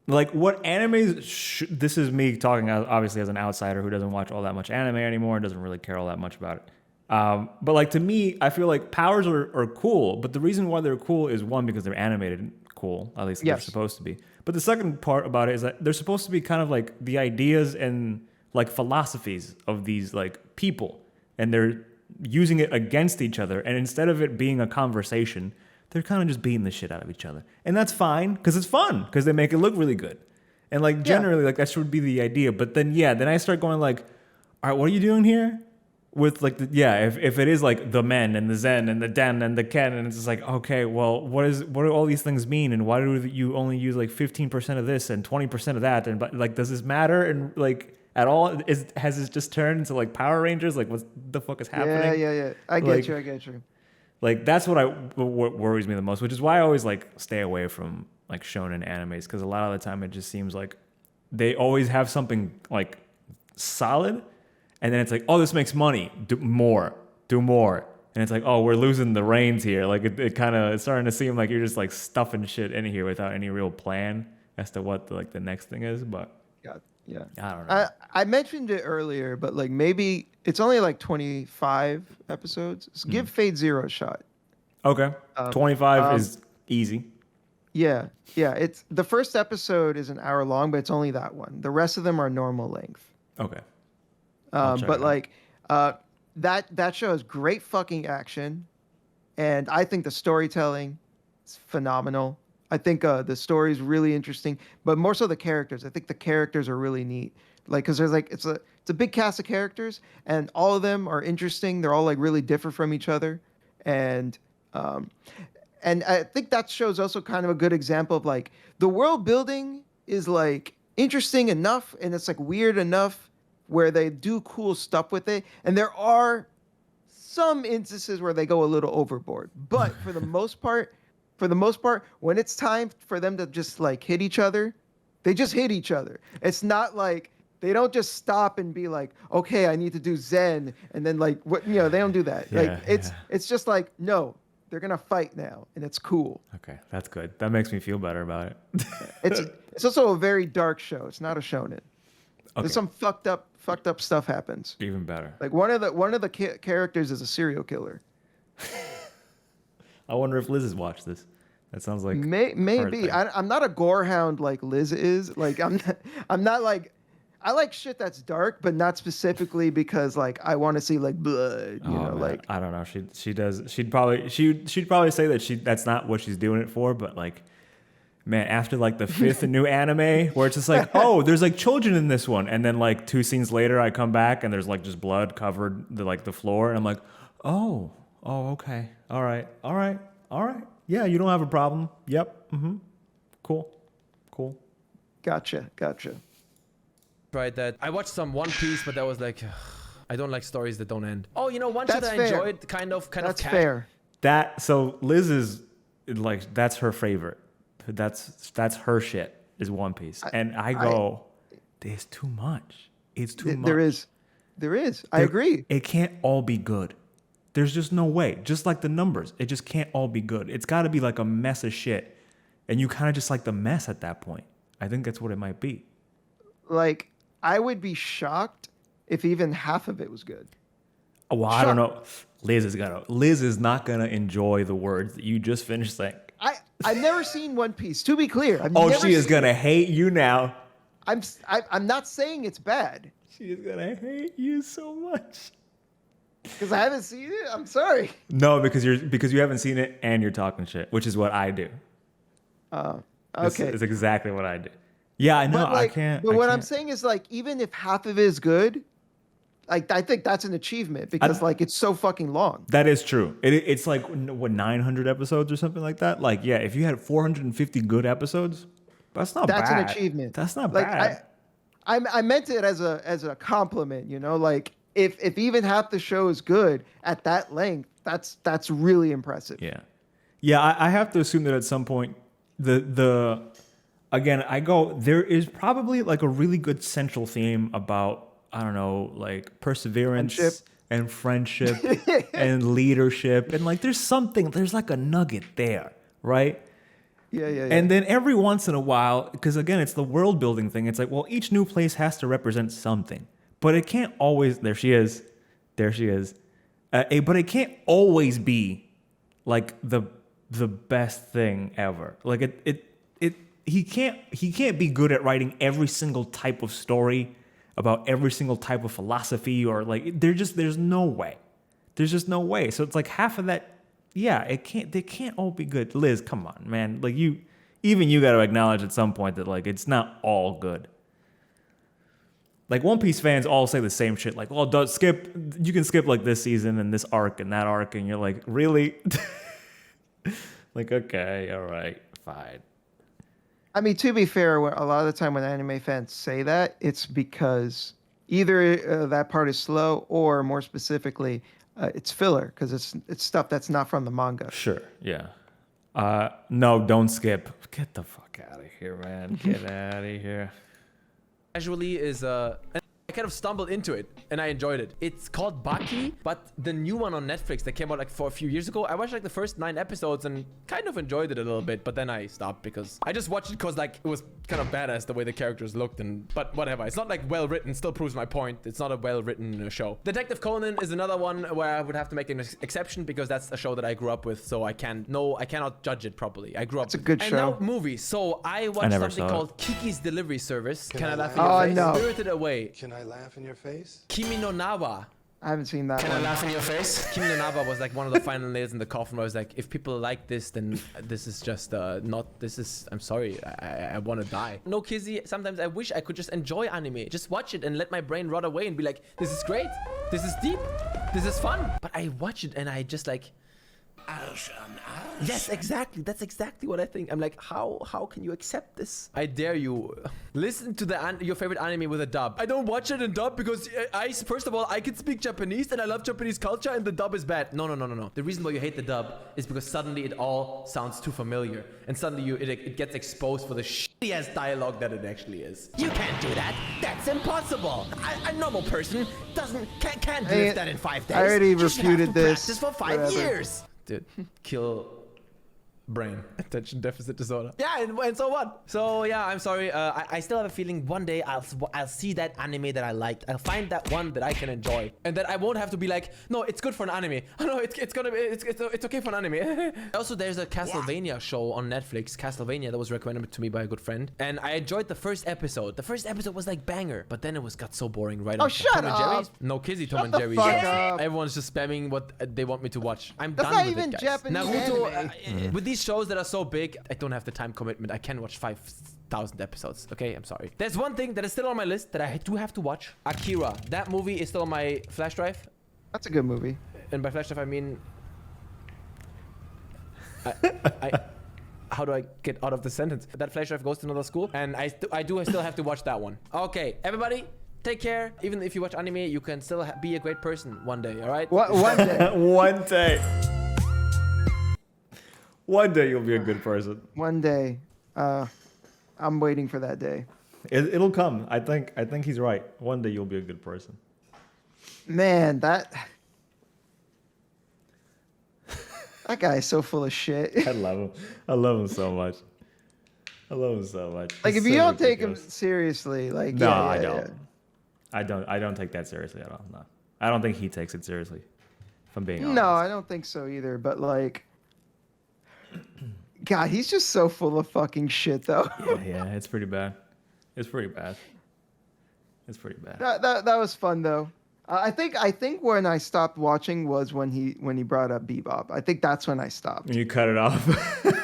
what animes. This is me talking obviously as an outsider who doesn't watch all that much anime anymore and doesn't really care all that much about it. But like to me, I feel like powers are cool, but the reason why they're cool is one because they're animated and cool, at least they're supposed to be. But the second part about it is that they're supposed to be kind of like the ideas and like philosophies of these like people, and they're using it against each other. And instead of it being a conversation, they're kind of just beating the shit out of each other, and that's fine because it's fun because they make it look really good, and like generally like that should be the idea. But then then I start going like, all right, what are you doing here? With like if it is like the men and the zen and the den and the ken and it's just like okay, well what do all these things mean and why do you only use like 15% of this and 20% of that and but like does this matter and like at all has it just turned into like Power Rangers? Like what the fuck is happening? Yeah. I get you. Like that's what worries me the most, which is why I always like stay away from like shonen animes because a lot of the time it just seems like they always have something like solid. And then it's like, oh, this makes money. Do more. And it's like, oh, we're losing the reins here. Like it kind of it's starting to seem like you're just like stuffing shit in here without any real plan as to what the next thing is. But yeah, I don't know. I mentioned it earlier, but like maybe it's only like 25 episodes. So give Fate Zero a shot. Okay, 25 is easy. Yeah. It's the first episode is an hour long, but it's only that one. The rest of them are normal length. Okay. But like that show has great fucking action, and I think the storytelling is phenomenal. I think the story is really interesting, but more so the characters. I think the characters are really neat. Like, cause there's like it's a big cast of characters, and all of them are interesting. They're all like really different from each other, and I think that show is also kind of a good example of like the world building is like interesting enough, and it's like weird enough where they do cool stuff with it. And there are some instances where they go a little overboard. But for the most part, when it's time for them to just like hit each other, they just hit each other. It's not like they don't just stop and be like, okay, I need to do Zen. And then like, they don't do that. It's just like, no, they're going to fight now. And it's cool. Okay, that's good. That makes me feel better about it. It's also a very dark show. It's not a shonen. Okay. There's some fucked up stuff happens. Even better. Like one of the characters is a serial killer. I wonder if Liz has watched this. That sounds like Maybe I'm not a gore hound like Liz is. Like I'm not like I like shit that's dark, but not specifically because like I want to see like blood. You know, man, like I don't know. She does. She'd probably say that that's not what she's doing it for. But like, man, after like the 5th new anime where it's just like, oh, there's like children in this one, and then like 2 scenes later, I come back and there's like just blood covered the floor, and I'm like, oh, okay, all right. Yeah, you don't have a problem. Yep. Cool. gotcha. Right, that I watched some One Piece, but that was like, I don't like stories that don't end. Oh, you know, one shot That's I fair. enjoyed, kind of That's cat. fair. So Liz is like, that's her favorite. That's her shit is One Piece, and I go, there's too much. It's too much. There is. I agree. It can't all be good. There's just no way. Just like the numbers, it just can't all be good. It's got to be like a mess of shit, and you kind of just like the mess at that point. I think that's what it might be. Like, I would be shocked if even half of it was good. Well, I don't know. Liz is not gonna enjoy the words that you just finished saying. I've never seen One Piece. To be clear, She is gonna hate you now. I'm not saying it's bad She is gonna hate you so much. because I haven't seen it. I'm sorry. No, because you haven't seen it and you're talking shit, which is what I do. Okay. It's exactly what I do. Yeah, I know. But like, I can't. But what I'm saying is like, even if half of it is good, like I think that's an achievement because like it's so fucking long. That is true. It's like what 900 episodes or something like that. Like yeah, if you had 450 good episodes, that's not bad. That's an achievement. That's not like, bad. I meant it as a compliment. You know, like if even half the show is good at that length, that's really impressive. Yeah. I have to assume that at some point again, there is probably like a really good central theme about, I don't know, like perseverance and friendship and leadership. And like, there's like a nugget there, right? Yeah. And then every once in a while, because again, it's the world building thing. It's like, well, each new place has to represent something, but it can't always, there she is. But it can't always be like the best thing ever. Like he can't be good at writing every single type of story about every single type of philosophy or like there's no way. There's just no way. So it's like half of that, they can't all be good. Liz, come on, man. Like you got to acknowledge at some point that like it's not all good. Like One Piece fans all say the same shit. Like, well, you can skip like this season and this arc and that arc, and you're like, really? Like, okay, all right, fine. I mean, to be fair, a lot of the time when anime fans say that, it's because either that part is slow or, more specifically, it's filler because it's stuff that's not from the manga. Sure, yeah. No, don't skip. Get the fuck out of here, man. Get out of here. Casually is I kind of stumbled into it and I enjoyed it. It's called Baki, but the new one on Netflix that came out like for a few years ago, I watched like the first 9 episodes and kind of enjoyed it a little bit, but then I stopped because I just watched it because like it was kind of badass the way the characters looked, but whatever. It's not like well written, still proves my point. It's not a well written show. Detective Conan is another one where I would have to make an exception because that's a show that I grew up with, so I cannot judge it properly. I grew up. It's a good show. And now movies. So I watched something called Kiki's Delivery Service. Can I laugh in Oh, your face? no. Spirited Away. Can I laugh in your face? Kimi no Nawa. I haven't seen that Can I one. laugh in your face? Kimi no Nawa was like one of the final nails in the coffin where I was like, if people like this, then this is just I'm sorry, I want to die. No Kizzy, sometimes I wish I could just enjoy anime. Just watch it and let my brain rot away and be like, this is great, this is deep, this is fun. But I watch it and I just like, yes, exactly. That's exactly what I think. I'm like, how can you accept this? I dare you. Listen to your favorite anime with a dub. I don't watch it in dub because first of all, I can speak Japanese and I love Japanese culture and the dub is bad. No. The reason why you hate the dub is because suddenly it all sounds too familiar and suddenly it gets exposed for the shitty-ass dialogue that it actually is. You can't do that. That's impossible. A normal person can't do that in 5 days. I already Just refuted have to this. practice for 5 Whatever. years. Dude, kill brain. Attention deficit disorder. Yeah, and so what? So yeah, I'm sorry. I still have a feeling one day I'll see that anime that I liked. I'll find that one that I can enjoy, and that I won't have to be like, no, it's good for an anime. Oh no, it's okay for an anime. Also, there's a Castlevania show on Netflix, Castlevania, that was recommended to me by a good friend, and I enjoyed the first episode. The first episode was like banger, but then it got so boring right Oh, after. shut Tom and up. Jerry's? No, Kizzy, Tom and the Jerry's. fuck up. Everyone's just spamming what they want me to watch. I'm That's done not with even it, guys. Japanese Naruto, anime. with these shows that are so big, I don't have the time commitment. I can watch 5,000 episodes. Okay, I'm sorry. There's one thing that is still on my list that I do have to watch. Akira. That movie is still on my flash drive. That's a good movie. And by flash drive, I mean... how do I get out of the sentence? That flash drive goes to another school, and I do still have to watch that one. Okay, everybody, take care. Even if you watch anime, you can still be a great person one day, all right? One day. One day. One day you'll be a good person. One day. I'm waiting for that day. It'll come. I think he's right. One day you'll be a good person. Man, that guy is so full of shit. I love him. I love him so much. I love him so much. Like, He's if you so don't take him ridiculous. seriously, like, No, yeah, I yeah, don't. yeah. I don't take that seriously at all. No. I don't think he takes it seriously. If I'm being honest. No, I don't think so either. But like, God, he's just so full of fucking shit, though. Yeah, it's pretty bad. It's pretty bad. It's pretty bad. That was fun though. I think when I stopped watching was when he brought up Bebop. I think that's when I stopped. You cut it off.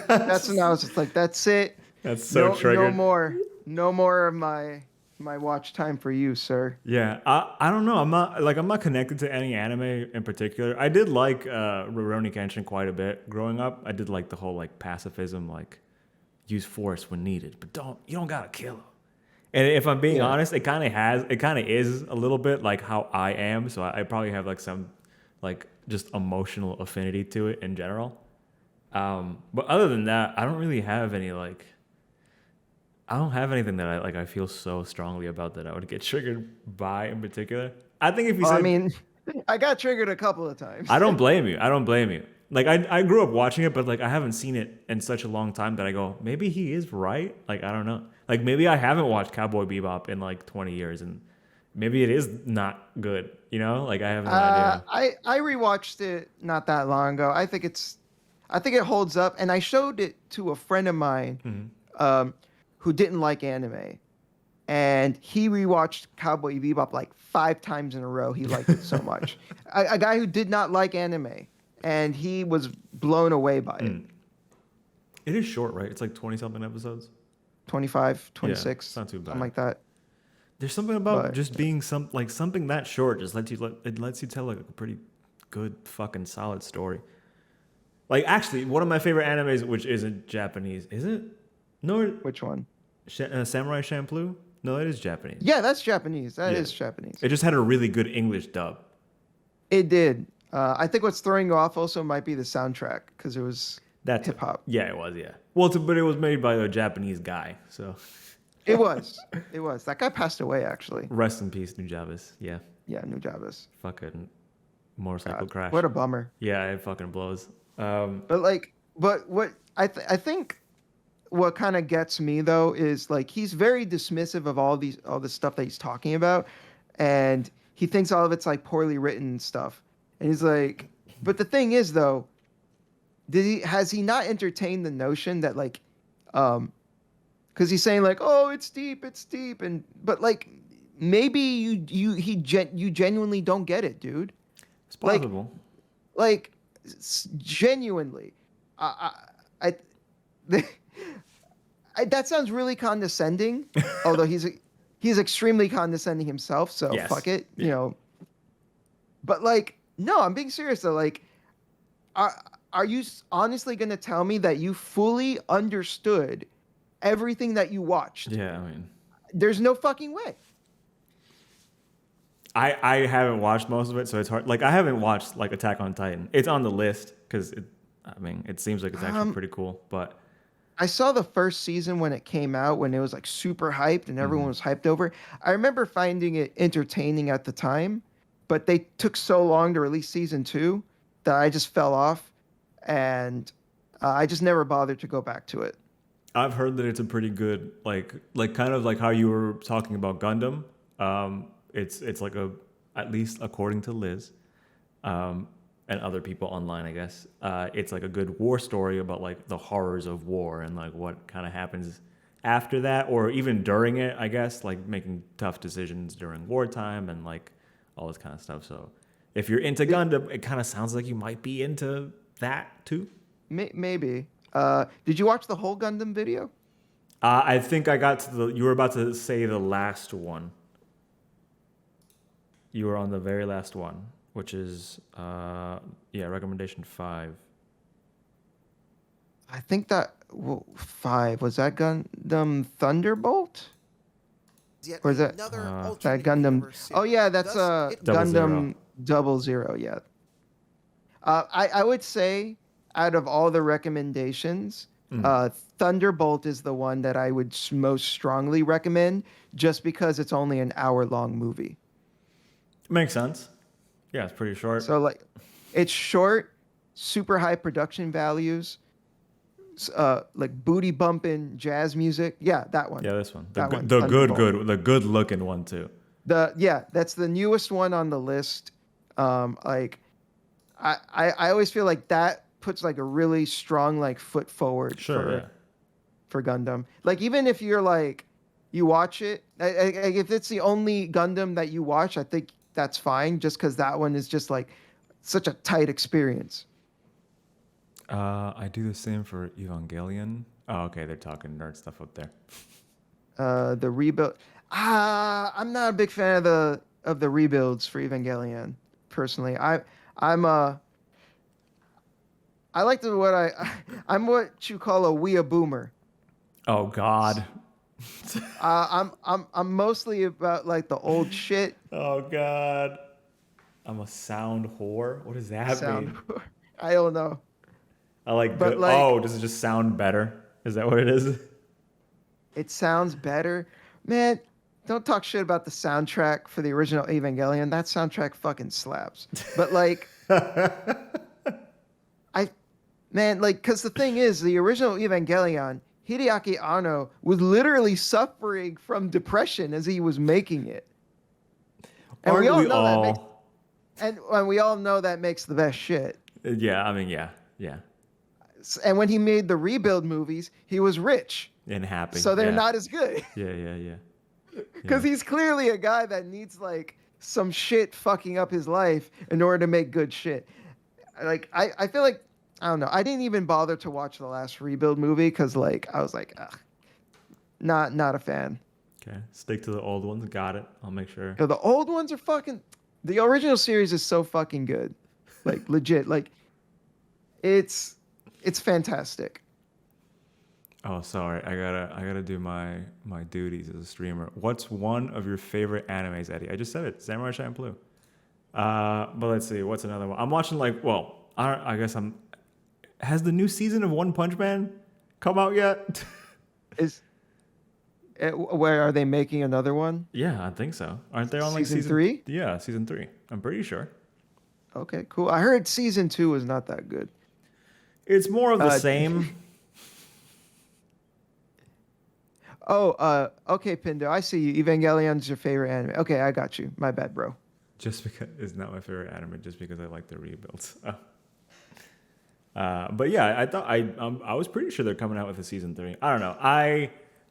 That's when I was just like, that's it. That's so no, triggered. No more of my watch time for you, sir. Yeah, I don't know. I'm not connected to any anime in particular. I did like Rurouni Kenshin quite a bit growing up. I did like the whole like pacifism, like use force when needed, but you don't gotta kill him. And if I'm being honest, it kind of is a little bit like how I am. So I probably have like some like just emotional affinity to it in general. But other than that, I don't really have any like. I don't have anything that I feel so strongly about that I would get triggered by in particular. I think if you said, I mean, I got triggered a couple of times. I don't blame you. I don't blame you. Like I grew up watching it, but like I haven't seen it in such a long time that I go, maybe he is right. Like I don't know. Like maybe I haven't watched Cowboy Bebop in like 20 years, and maybe it is not good. You know, like I have no idea. I rewatched it not that long ago. I think it holds up, and I showed it to a friend of mine. Who didn't like anime, and he rewatched Cowboy Bebop like 5 times in a row. He liked it so much. A guy who did not like anime, and he was blown away by it. It is short, right? It's like 20 something episodes. 25, 26, Yeah, it's not too bad. something like that. There's something about But, just being something that short just lets you tell like a pretty good fucking solid story. Like actually, one of my favorite animes, which isn't Japanese, is it? No. Which one? Samurai Champloo? No, it is Japanese. Yeah, that's Japanese. That Yeah. is Japanese. It just had a really good English dub. It did. I think what's throwing you off also might be the soundtrack, because it was hip hop. Yeah, it was. Yeah. Well, but it was made by a Japanese guy, so. It was. That guy passed away, actually. Rest in peace, Nujabes. Yeah. Yeah, Nujabes. Fucking motorcycle crash. What a bummer. Yeah, it fucking blows. But what I think what kind of gets me though is like he's very dismissive of all this stuff that he's talking about, and he thinks all of it's like poorly written stuff. And he's like, but the thing is though, has he not entertained the notion that like, because he's saying like, oh, it's deep, but like maybe you genuinely don't get it, dude. It's possible. Genuinely, that sounds really condescending. Although he's extremely condescending himself, so Yes. fuck it, Yeah. you know. But like, no, I'm being serious though. Like, are you honestly gonna tell me that you fully understood everything that you watched? Yeah, I mean, There's no fucking way. I haven't watched most of it, so it's hard. Like I haven't watched like Attack on Titan. It's on the list because it seems like it's actually pretty cool. But I saw the first season when it came out, when it was like super hyped and everyone was hyped over. I remember finding it entertaining at the time, but they took so long to release season 2 that I just fell off. And I just never bothered to go back to it. I've heard that it's a pretty good, like kind of like how you were talking about Gundam. It's like at least according to Liz, and other people online, I guess. It's like a good war story about like the horrors of war and like what kind of happens after that, or even during it, I guess, like making tough decisions during wartime and like all this kind of stuff. So if you're into Gundam, it kind of sounds like you might be into that too. Maybe. Did you watch the whole Gundam video? I think I got to you were about to say the last one. You were on the very last one, which is, recommendation 5. I think that 5 was that Gundam Thunderbolt? Yet Or is that another that alternate Gundam? universe Oh yeah, that's Thus, it- Gundam 00. Yeah. I would say out of all the recommendations, Thunderbolt is the one that I would most strongly recommend, just because it's only an hour-long movie. Makes sense. Yeah, it's pretty short. So like, it's short, super high production values, like booty bumping jazz music. Yeah, that one. Yeah, this one. That one, The Thunderbolt. the good looking one too. That's the newest one on the list. Like, I always feel like that puts like a really strong like foot forward for Gundam. Like, even if you're like, you watch it, if it's the only Gundam that you watch, I think that's fine, just because that one is just like such a tight experience. I do the same for Evangelion. Oh, okay, they're talking nerd stuff up there. The rebuild. I'm not a big fan of the rebuilds for Evangelion. Personally, I like I'm what you call a wea boomer. Oh God. I'm mostly about like the old shit. Oh God. I'm a sound whore. What does that mean? I don't know. I like, But like, oh, does it just sound better? Is that what it is? It sounds better. Man, don't talk shit about the soundtrack for the original Evangelion. That soundtrack fucking slaps. But like, because the thing is, the original Evangelion, Hideaki Anno was literally suffering from depression as he was making it. And we all know and we all know that makes the best shit. Yeah, I mean, yeah. And when he made the rebuild movies, he was rich And happy. so they're not as good. Yeah. Because he's clearly a guy that needs like some shit fucking up his life in order to make good shit. Like, I feel like, I don't know, I didn't even bother to watch the last rebuild movie because like I was like, ugh, not a fan. Okay, stick to the old ones. Got it. I'll make sure. The old ones are the original series is so fucking good. Like, legit. Like, it's fantastic. Oh, sorry. I gotta do my duties as a streamer. What's one of your favorite animes, Eddie? I just said it. Samurai Champloo. But let's see. What's another one? I'm watching I guess has the new season of One Punch Man come out yet? Where are they making another one? Yeah, I think so. Aren't they on like season 3? Yeah, season 3. I'm pretty sure. Okay, cool. I heard season 2 was not that good. It's more of the same. Okay, Pindo. I see you. Evangelion's your favorite anime. Okay, I got you. My bad, bro. Just because it's not my favorite anime, just because I like the rebuilds. But yeah, I thought I was pretty sure they're coming out with a season 3. I don't know.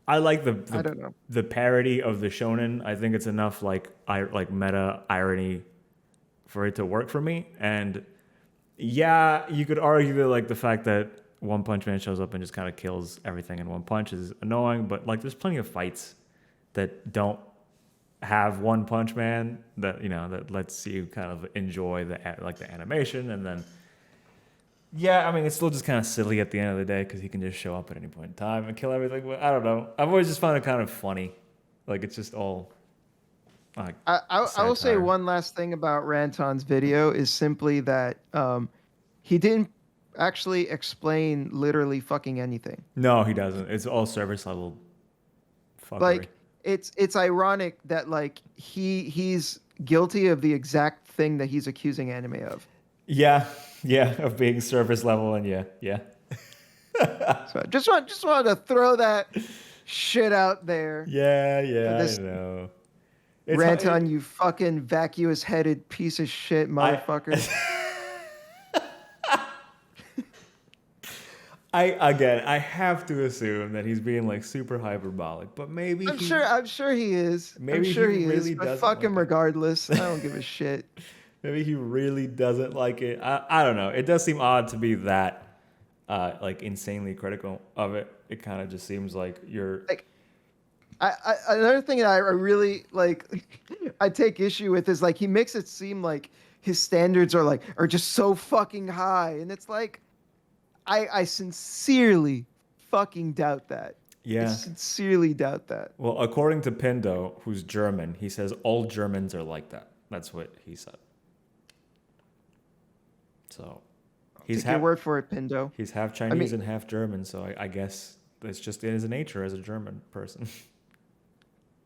I like I don't know. the parody of the shonen. I think it's enough like meta irony for it to work for me. And yeah, you could argue that like the fact that One Punch Man shows up and just kind of kills everything in one punch is annoying, but like there's plenty of fights that don't have One Punch Man that lets you kind of enjoy the animation. And then yeah, I mean, it's still just kind of silly at the end of the day because he can just show up at any point in time and kill everything. But I don't know. I've always just found it kind of funny. Like, it's just all like I will say satire. one last thing about Ranton's video is simply that he didn't actually explain literally fucking anything. No, he doesn't. It's all service level fuckery. Like, it's ironic that like he's guilty of the exact thing that he's accusing anime of. Yeah, of being surface level, and yeah. So I just wanted to throw that shit out there. Yeah, For I this know. Ranton, you fucking vacuous headed piece of shit motherfucker. I have to assume that he's being like super hyperbolic, but maybe I'm sure he is. I'm maybe sure he he really is. But doesn't fuck him like it. regardless. I don't give a shit. Maybe he really doesn't like it. I don't know. It does seem odd to be that like insanely critical of it. It kind of just seems like you're Like another thing that I really like I take issue with is like he makes it seem like his standards are just so fucking high. And it's like I sincerely fucking doubt that. I yeah. sincerely doubt that. Well, according to Pindo, who's German, he says all Germans are like that. That's what he said. So Take your word for it, Pindo. he's half Chinese and half German, so I guess it's just in his nature as a German person.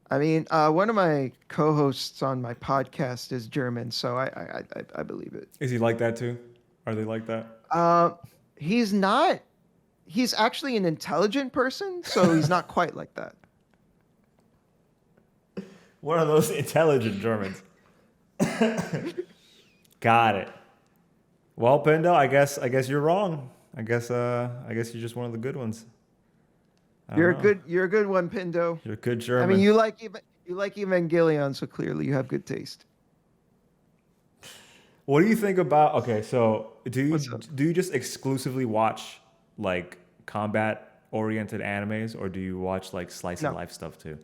I mean, one of my co-hosts on my podcast is German, so I believe it. Is he like that too? Are they like that? He's not. He's actually an intelligent person, so he's not quite like that. One of those intelligent Germans. Got it. Well, Pindo, I guess you're wrong. I guess you're just one of the good ones. You're a good one, Pindo. You're a good German. I mean, you like Evangelion, so clearly you have good taste. What do you think about? Okay, so do What's up? you just exclusively watch like combat oriented animes, or do you watch like slice of No. life stuff too?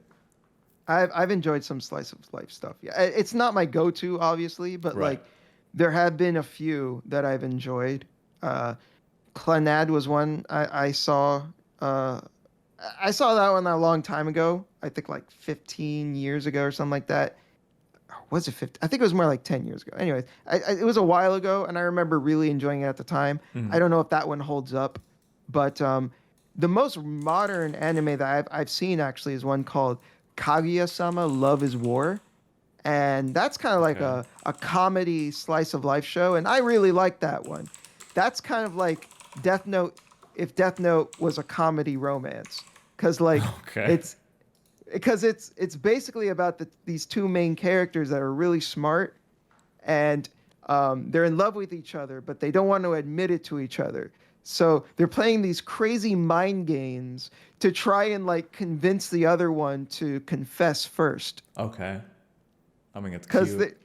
I've enjoyed some slice of life stuff. Yeah, it's not my go-to, obviously, but Right. like there have been a few that I've enjoyed. Clannad was one I saw. I saw that one a long time ago. I think like 15 years ago or something like that. Or was it 50? I think it was more like 10 years ago. Anyways, it was a while ago, and I remember really enjoying it at the time. Mm-hmm. I don't know if that one holds up, but the most modern anime that I've seen actually is one called Kaguya-sama Love is War. And that's kind of like Okay. a comedy slice of life show, and I really like that one. That's kind of like Death Note if Death Note was a comedy romance, because like Okay. it's basically about these two main characters that are really smart, and they're in love with each other, but they don't want to admit it to each other. So they're playing these crazy mind games to try and like convince the other one to confess first. Okay. I mean, it's Because cute.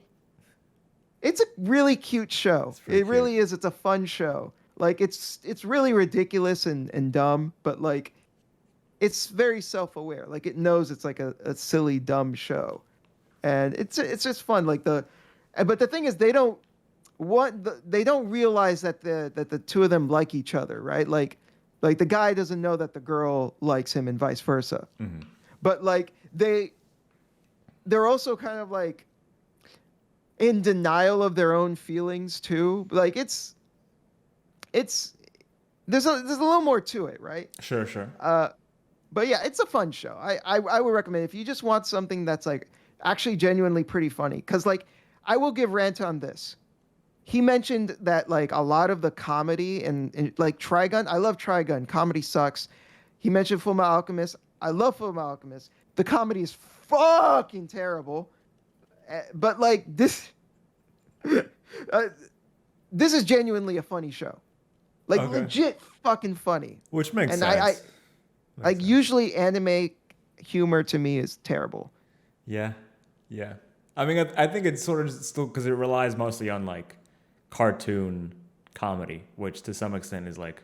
it's a really cute show. pretty It really is. It's a fun show. Like it's really ridiculous and dumb, but like it's very self-aware. Like it knows it's like a silly, dumb show, and it's just fun. Like but the thing is, they don't realize that the two of them like each other, right? Like the guy doesn't know that the girl likes him, and vice versa. Mm-hmm. But like they're also kind of like in denial of their own feelings too. Like it's there's a little more to it, right? Sure. But yeah, it's a fun show. I would recommend it if you just want something that's like actually genuinely pretty funny. Because like I will give Ranton this. He mentioned that like a lot of the comedy and like Trigun. I love Trigun. Comedy sucks. He mentioned Fullmetal Alchemist. I love Fullmetal Alchemist. The comedy is fucking terrible. But like this, this is genuinely a funny show. Like Okay. legit fucking funny. Which makes And sense. like usually anime humor to me is terrible. Yeah. I mean, I think it's sort of still because it relies mostly on like cartoon comedy, which to some extent is like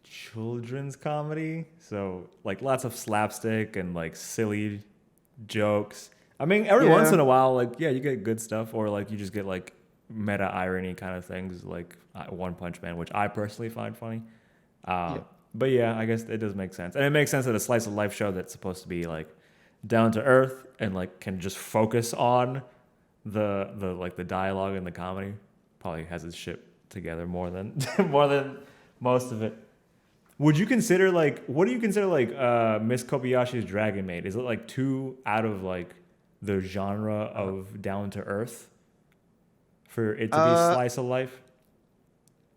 children's comedy. So like lots of slapstick and like silly jokes. I mean, every Yeah. once in a while, like you get good stuff, or like you just get like meta irony kind of things, like One Punch Man, which I personally find funny. But yeah, I guess it does make sense, and it makes sense that a slice of life show that's supposed to be like down to earth and like can just focus on the like the dialogue and the comedy probably has its shit together more than most of it. Would you consider like what do you consider like Miss Kobayashi's Dragon Maid? Is it like too out of like the genre of down to earth for it to be slice of life?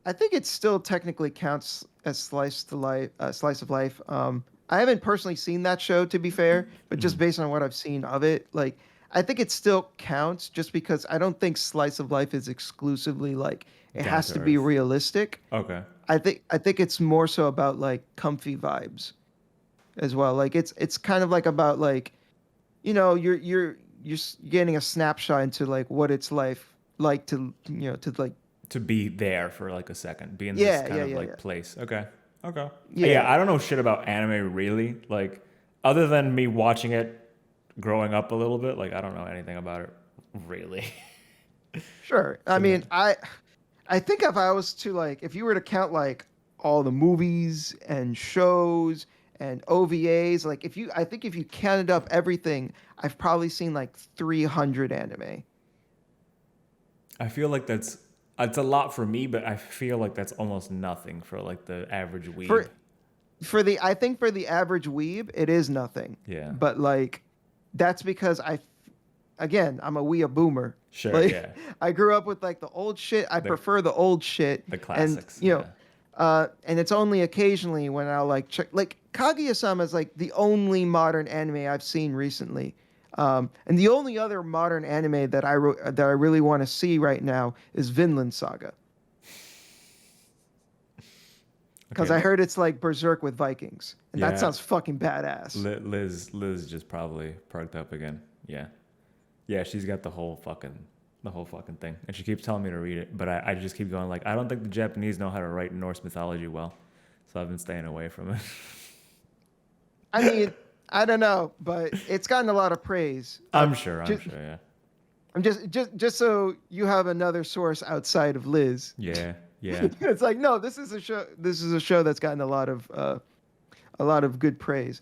I think it still technically counts as slice of life. I haven't personally seen that show, to be fair, but just based on what I've seen of it, like I think it still counts, just because I don't think slice of life is exclusively like it Down has to to be earth. realistic. Okay. I think it's more so about like comfy vibes as well. Like it's kind of like about like, you're getting a snapshot into like what it's like to to like To be there for like a second, be in this yeah kind yeah of yeah like yeah place. Okay. Okay. Yeah. Yeah, I don't know shit about anime really. Like, other than me watching it growing up a little bit, like I don't know anything about it really. Sure. I So mean, that, I think if I was to like, if you were to count like all the movies and shows and OVAs, like I think if you counted up everything, I've probably seen like 300 anime. I feel like it's a lot for me, but I feel like that's almost nothing for like the average weeb. For I think for the average weeb, it is nothing. Yeah. But like, that's because again, I'm a weeb boomer. Sure, Like, yeah. I grew up with like the old shit. I prefer the old shit. The And classics. Yeah. and it's only occasionally when I'll like check, like Kaguya-sama is like the only modern anime I've seen recently. And the only other modern anime that that I really want to see right now is Vinland Saga. Because Okay. I heard it's like Berserk with Vikings, and Yeah. that sounds fucking badass. Liz just probably perked up again. Yeah. Yeah, she's got the whole fucking thing. And she keeps telling me to read it, but I just keep going like, I don't think the Japanese know how to write Norse mythology well. So I've been staying away from it. I mean, I don't know, but it's gotten a lot of praise. I'm sure, just, yeah. I'm just so you have another source outside of Liz. Yeah, yeah. It's like, no, this is a show. This is a show that's gotten a lot of good praise.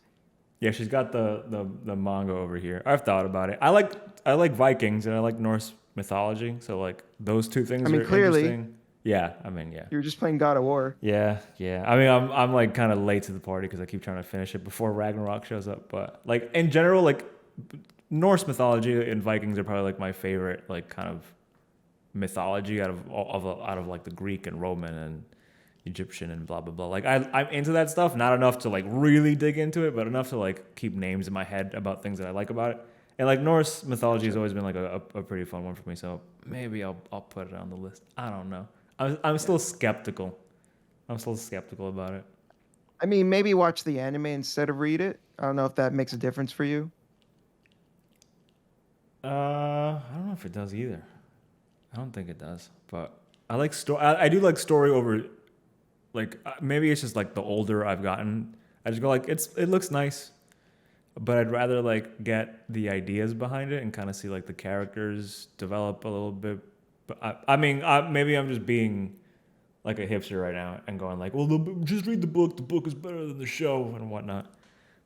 Yeah, she's got the manga over here. I've thought about it. I like Vikings and I like Norse mythology, so like those two things I mean, are clearly- interesting. Yeah, I mean, yeah. You were just playing God of War. Yeah, yeah. I mean, I'm like kind of late to the party because I keep trying to finish it before Ragnarok shows up. But like in general, like Norse mythology and Vikings are probably like my favorite like kind of mythology out of like the Greek and Roman and Egyptian and blah blah blah. Like I'm into that stuff, not enough to like really dig into it, but enough to like keep names in my head about things that I like about it. And like Norse mythology has always been like a pretty fun one for me. So maybe I'll put it on the list. I don't know. I'm still skeptical. I'm still skeptical about it. I mean, maybe watch the anime instead of read it. I don't know if that makes a difference for you. I don't know if it does either. I don't think it does. But I like story. I do like story over. Like maybe it's just like the older I've gotten, I just go like it looks nice, but I'd rather like get the ideas behind it and kind of see like the characters develop a little bit. But I mean, maybe I'm just being like a hipster right now and going like, well, just read the book. The book is better than the show and whatnot.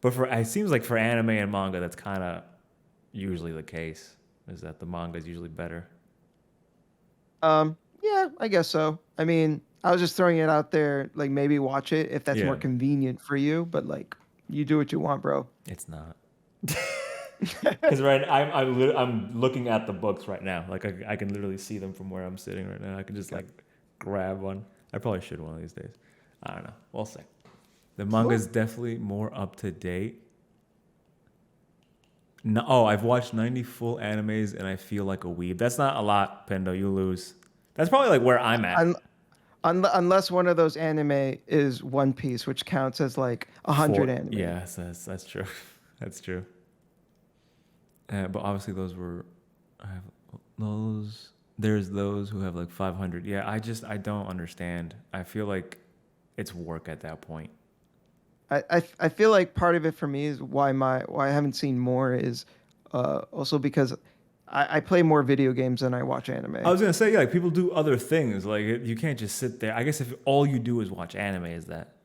But it seems like for anime and manga, that's kind of usually the case. Is that the manga is usually better? Yeah, I guess so. I mean, I was just throwing it out there, like maybe watch it if that's more Yeah. convenient for you. But like, you do what you want, bro. It's not. Because I'm looking at the books right now. Like I can literally see them from where I'm sitting right now. I can just like grab one. I probably should one of these days. I don't know. We'll see. The manga is definitely more up to date. No, I've watched 90 full animes and I feel like a weeb. That's not a lot, Pendo. You lose. That's probably like where I'm at. Unless one of those anime is One Piece, which counts as like 100 anime. Yeah, that's true. That's true. But obviously there's those who have like 500. Yeah, I don't understand. I feel like it's work at that point. I feel like part of it for me is why I haven't seen more is also because I play more video games than I watch anime. I was gonna say, yeah, like people do other things. Like you can't just sit there. I guess if all you do is watch anime, is that.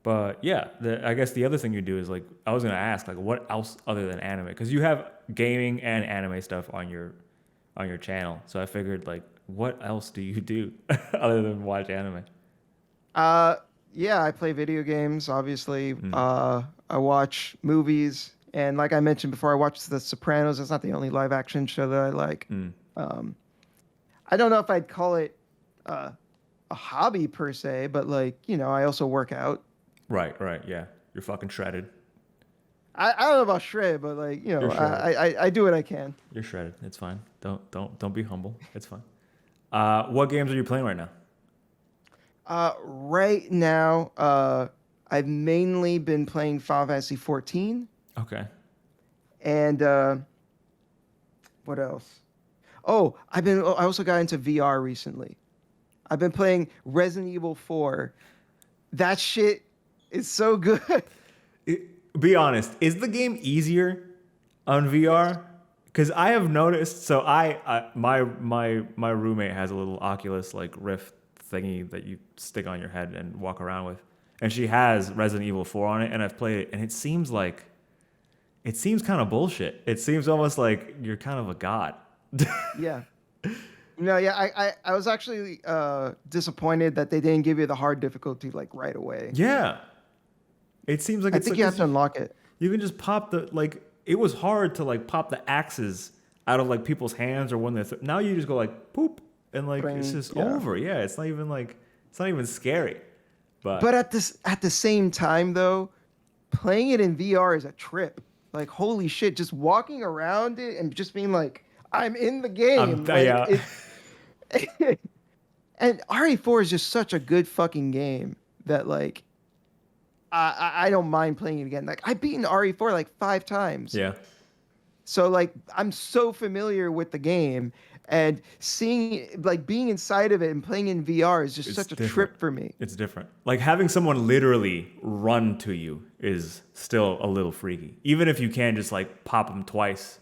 But yeah, I guess the other thing you do is like I was gonna ask like what else other than anime, because you have gaming and anime stuff on your channel. So I figured like what else do you do other than watch anime? Yeah, I play video games, obviously. I watch movies, and like I mentioned before, I watch The Sopranos. It's not the only live action show that I like. I don't know if I'd call it a a hobby per se, but like, I also work out. Right, yeah. You're fucking shredded. I don't know about shred, but like, You're shredded. I do what I can. You're shredded. It's fine. Don't be humble. It's fine. What games are you playing right now? Right now, I've mainly been playing Final Fantasy 14. Okay. And what else? Oh, I also got into VR recently. I've been playing Resident Evil 4. That shit is so good. Be honest, is the game easier on VR? Because I have noticed. So my roommate has a little Oculus like Rift thingy that you stick on your head and walk around with, and she has Resident Evil 4 on it, and I've played it, and it seems kind of bullshit. It seems almost like you're kind of a god. Yeah. No, yeah, I was actually disappointed that they didn't give you the hard difficulty like right away. Yeah. It seems like I think you have to unlock it. You can just pop it was hard to like pop the axes out of like people's hands or when they're now you just go like poop and like it's just over. Yeah, it's not even scary. But at the same time though, playing it in VR is a trip. Like holy shit, just walking around it and just being like, I'm in the game. And RE4 is just such a good fucking game that like I don't mind playing it again. Like I've beaten RE4 like 5 times. Yeah. So like I'm so familiar with the game, and seeing like being inside of it and playing in VR is just such a trip for me. It's different. Like having someone literally run to you is still a little freaky. Even if you can just like pop them twice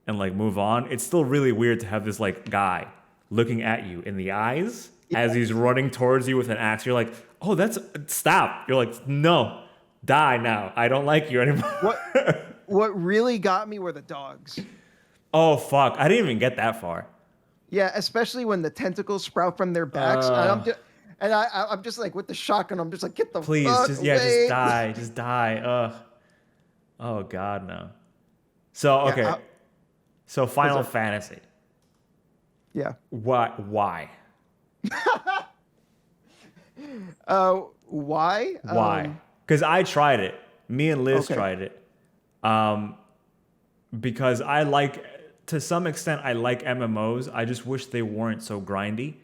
and like move on, it's still really weird to have this like guy looking at you in the eyes as he's running towards you with an axe. You're like, oh, stop. You're like, no, die now. I don't like you anymore. What really got me were the dogs. Oh, fuck. I didn't even get that far. Yeah, especially when the tentacles sprout from their backs. And I'm just like with the shotgun, I'm just like, get the please, fuck just away. just die. Just die. Ugh. Oh, God, no. So, okay. So Final Fantasy. Yeah. Why? Why? Why? Because I tried it. Me and Liz tried it. Because to some extent, I like MMOs. I just wish they weren't so grindy.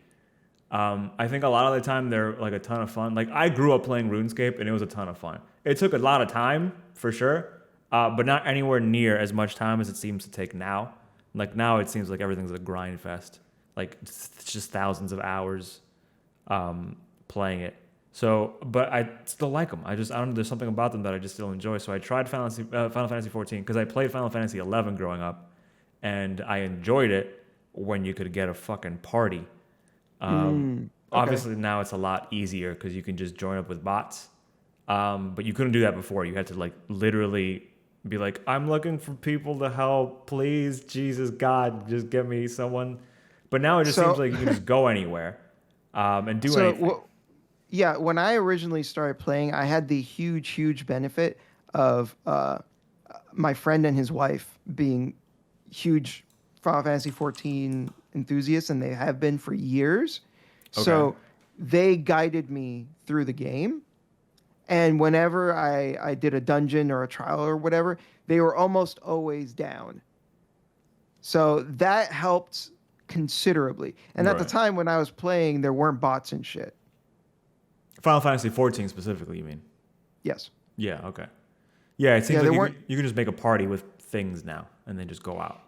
I think a lot of the time they're like a ton of fun. Like I grew up playing RuneScape and it was a ton of fun. It took a lot of time for sure, but not anywhere near as much time as it seems to take now. Like now it seems like everything's a grind fest. Like it's just thousands of hours playing it. So, but I still like them. I don't know. There's something about them that I just still enjoy. So I tried Final Fantasy 14 because I played Final Fantasy 11 growing up, and I enjoyed it when you could get a fucking party. Obviously now it's a lot easier because you can just join up with bots. But you couldn't do that before. You had to like literally be like, I'm looking for people to help. Please, Jesus, God, just get me someone. But now it just seems like you can just go anywhere and do anything. Yeah, when I originally started playing, I had the huge benefit of my friend and his wife being huge Final Fantasy 14 enthusiasts, and they have been for years. Okay. So they guided me through the game. And whenever I did a dungeon or a trial or whatever, they were almost always down. So that helped considerably. And at the time when I was playing, there weren't bots and shit. Final Fantasy 14 specifically, you mean? Yes. Yeah, okay. Yeah, it seems like you can just make a party with things now and then just go out.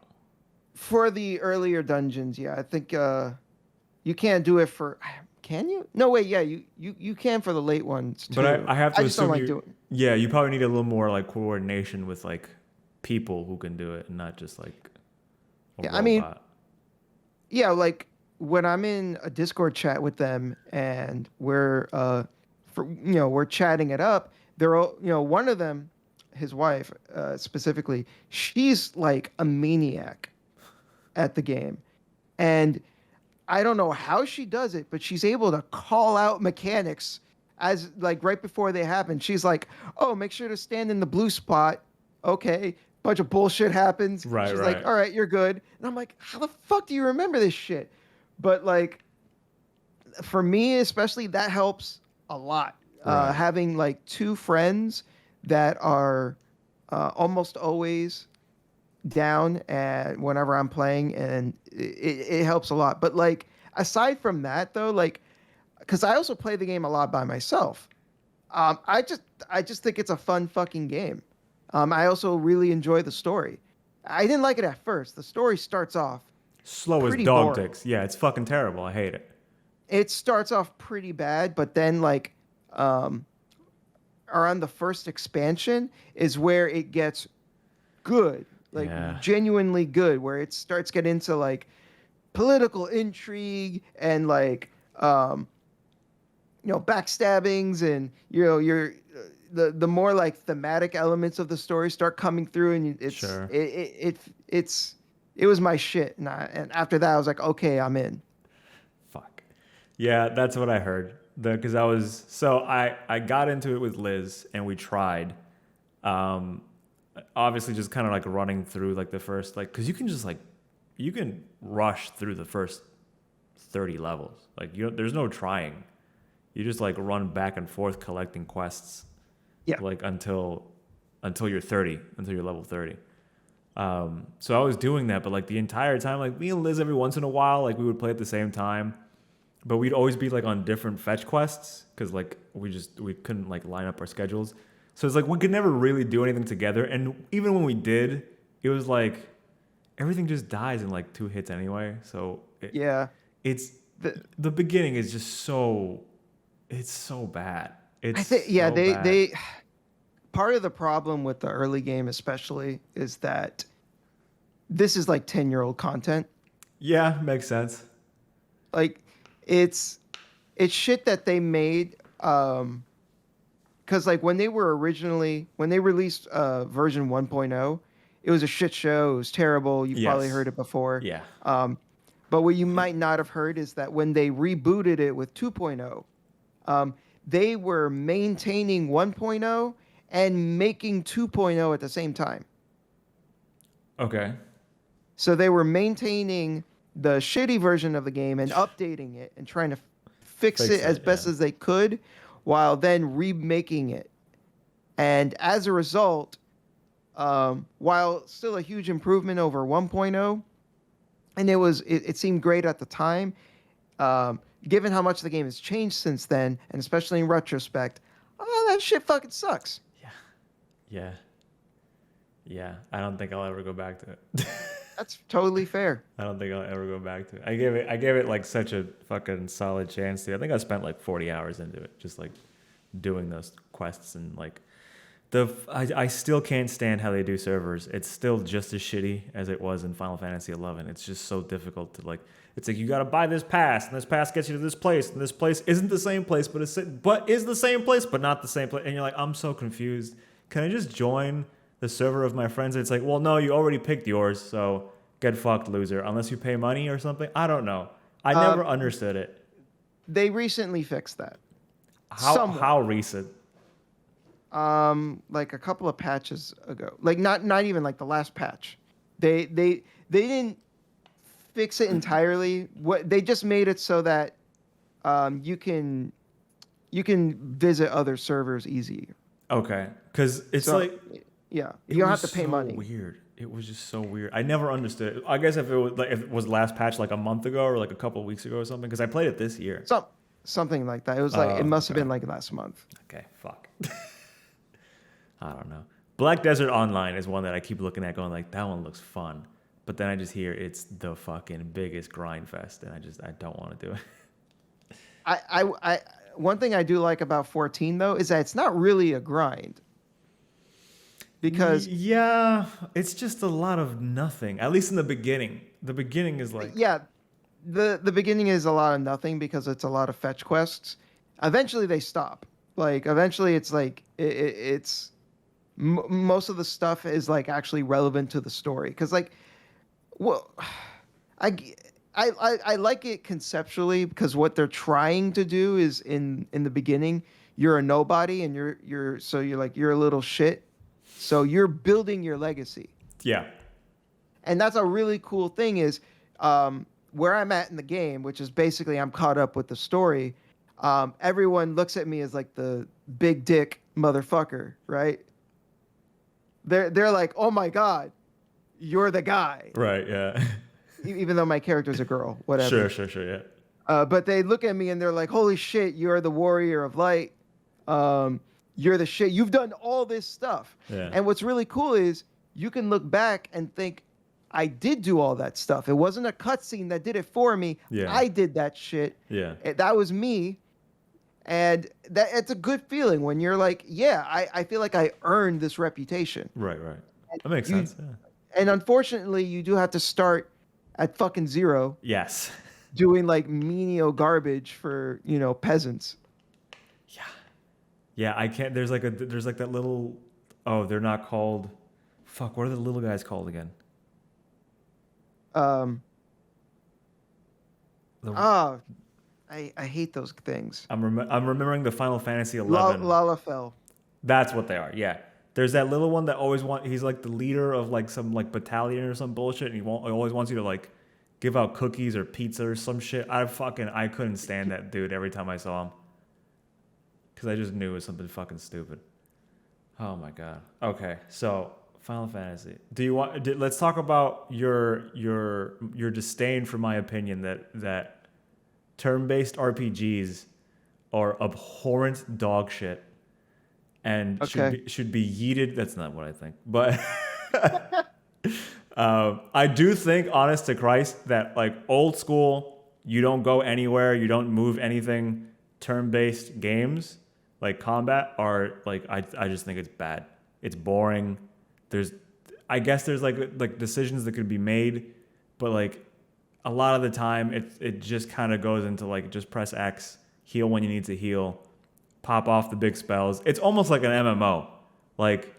For the earlier dungeons, yeah. I think you can't do it for... Can you? No, wait, yeah, you can for the late ones, too. But I have to assume you probably need a little more like coordination with like people who can do it and not just like a robot. I mean, yeah, like when I'm in a Discord chat with them and we're chatting it up, they're all, one of them, his wife specifically, she's like a maniac at the game. And I don't know how she does it, but she's able to call out mechanics as like right before they happen. She's like, oh, make sure to stand in the blue spot. Okay. Bunch of bullshit happens. She's like, all right, you're good. And I'm like, how the fuck do you remember this shit? But like, for me especially, that helps a lot. Right. Having like two friends that are almost always down and whenever I'm playing, and it helps a lot. But like aside from that though, like because I also play the game a lot by myself. I just think it's a fun fucking game. I also really enjoy the story. I didn't like it at first. The story starts off Slow as pretty dog boring. dicks. Yeah, it's fucking terrible. I hate it. It starts off pretty bad, but then like um, around the first expansion is where it gets good, like Yeah. genuinely good, where it starts getting into like political intrigue and like backstabbings, and you're the more like thematic elements of the story start coming through, and Sure. it was my shit, and after that I was like, okay, I'm in. Fuck. Yeah, that's what I heard. Because I got into it with Liz and we tried. Um, Obviously just kind of like running through like the first like because you can just like you can rush through the first 30 levels. Like there's no trying. You just like run back and forth collecting quests. Yeah. Like until you're 30, until you're level 30. So I was doing that, but like the entire time, like me and Liz every once in a while, like we would play at the same time, but we'd always be like on different fetch quests because like we couldn't like line up our schedules. So it's like we could never really do anything together, and even when we did, it was like everything just dies in like 2 hits anyway. So Yeah. it's the beginning is just it's so bad. It's I think yeah, so they bad. they part of the problem with the early game especially is that this is like 10-year-old content. Yeah, makes sense. Like it's shit that they made cuz like when they released version 1.0, it was a shit show, it was terrible. You've probably Yes. heard it before. Yeah. But what you might not have heard is that when they rebooted it with 2.0, they were maintaining 1.0 and making 2.0 at the same time. Okay. So they were maintaining the shitty version of the game and updating it and trying to fix it as best as they could while then remaking it. And as a result, while still a huge improvement over 1.0, and it seemed great at the time, given how much the game has changed since then, and especially in retrospect, oh, that shit fucking sucks. Yeah. Yeah. I don't think I'll ever go back to it. That's totally fair. I don't think I'll ever go back to it. I gave it like such a fucking solid chance to. I think I spent like 40 hours into it, just like doing those quests and like I still can't stand how they do servers. It's still just as shitty as it was in Final Fantasy 11. It's just so difficult to like. It's like you got to buy this pass, and this pass gets you to this place, and this place isn't the same place, but is the same place, but not the same place. And you're like, I'm so confused. Can I just join the server of my friends? And it's like, well, no, you already picked yours, so get fucked, loser. Unless you pay money or something. I don't know. I never understood it. They recently fixed that. How recent? Like a couple of patches ago. Like not even like the last patch. They didn't fix it entirely. What they just made it so that you can visit other servers easier. Okay, because it's So, like yeah, it you don't have was to pay so money. Weird. It was just so weird. I never understood it. I guess if it was last patch like a month ago or like a couple of weeks ago or something, because I played it this year. Something like that. It was like it must have okay. been like last month. Okay, fuck. I don't know. Black Desert Online is one that I keep looking at, going like, that one looks fun, but then I just hear it's the fucking biggest grind fest, and I don't want to do it. I one thing I do like about 14 though is that it's not really a grind. Because yeah, it's just a lot of nothing. At least in the beginning. The beginning is like yeah, the beginning is a lot of nothing because it's a lot of fetch quests. Eventually they stop. Like eventually it's like it's most of the stuff is like actually relevant to the story because like well I like it conceptually because what they're trying to do is in the beginning you're a nobody and you're a little shit, so you're building your legacy. yeah. And that's a really cool thing is where I'm at in the game, which is basically I'm caught up with the story. Everyone looks at me as like the big dick motherfucker, right? They're like, oh my god, you're the guy. Right. Yeah. Even though my character's a girl, whatever. Sure. Yeah. But they look at me and they're like, holy shit, you're the warrior of light. You're the shit. You've done all this stuff. Yeah. And what's really cool is you can look back and think, I did do all that stuff. It wasn't a cutscene that did it for me. Yeah. I did that shit. Yeah. That was me. And it's a good feeling when you're like, yeah, I feel like I earned this reputation. Right. That makes sense. Yeah. And unfortunately, you do have to start at fucking zero. Yes. Doing like menial garbage for, peasants. Yeah, I can't. There's like that little. Oh, they're not called. Fuck, what are the little guys called again? I hate those things. I'm remembering the Final Fantasy 11. Lalafell. That's what they are. Yeah. There's that little one that he's like the leader of like some like battalion or some bullshit, and he always wants you to like give out cookies or pizza or some shit. I couldn't stand that dude every time I saw him. Because I just knew it was something fucking stupid. Oh my god. Okay, so Final Fantasy. Let's talk about your disdain for my opinion that turn-based RPGs are abhorrent dog shit and should be yeeted. That's not what I think, but I do think, honest to Christ, that like old school, you don't go anywhere, you don't move anything, turn-based games like combat are like I just think it's bad. It's boring. I guess there's like decisions that could be made, but like a lot of the time it just kind of goes into like just press X, heal when you need to heal, pop off the big spells. It's almost like an MMO. Like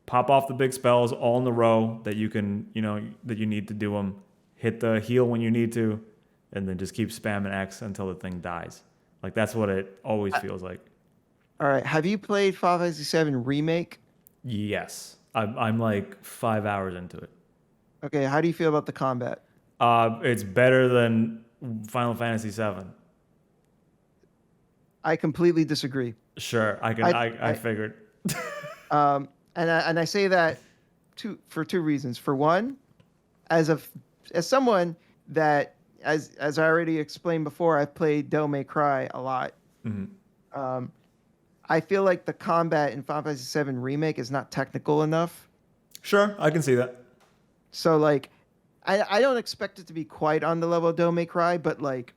pop off the big spells all in the row that you can, that you need to do them. Hit the heal when you need to, and then just keep spamming X until the thing dies. Like that's what it always feels like. All right. Have you played Final Fantasy VII Remake? Yes. I'm like 5 hours into it. Okay. How do you feel about the combat? It's better than Final Fantasy VII. I completely disagree. Sure. I figured. And I say that for two reasons. For one, as someone that, as I already explained before, I've played Devil May Cry a lot. Mm-hmm. I feel like the combat in Final Fantasy VII Remake is not technical enough. Sure, I can see that. So like, I don't expect it to be quite on the level of Devil May Cry, but like,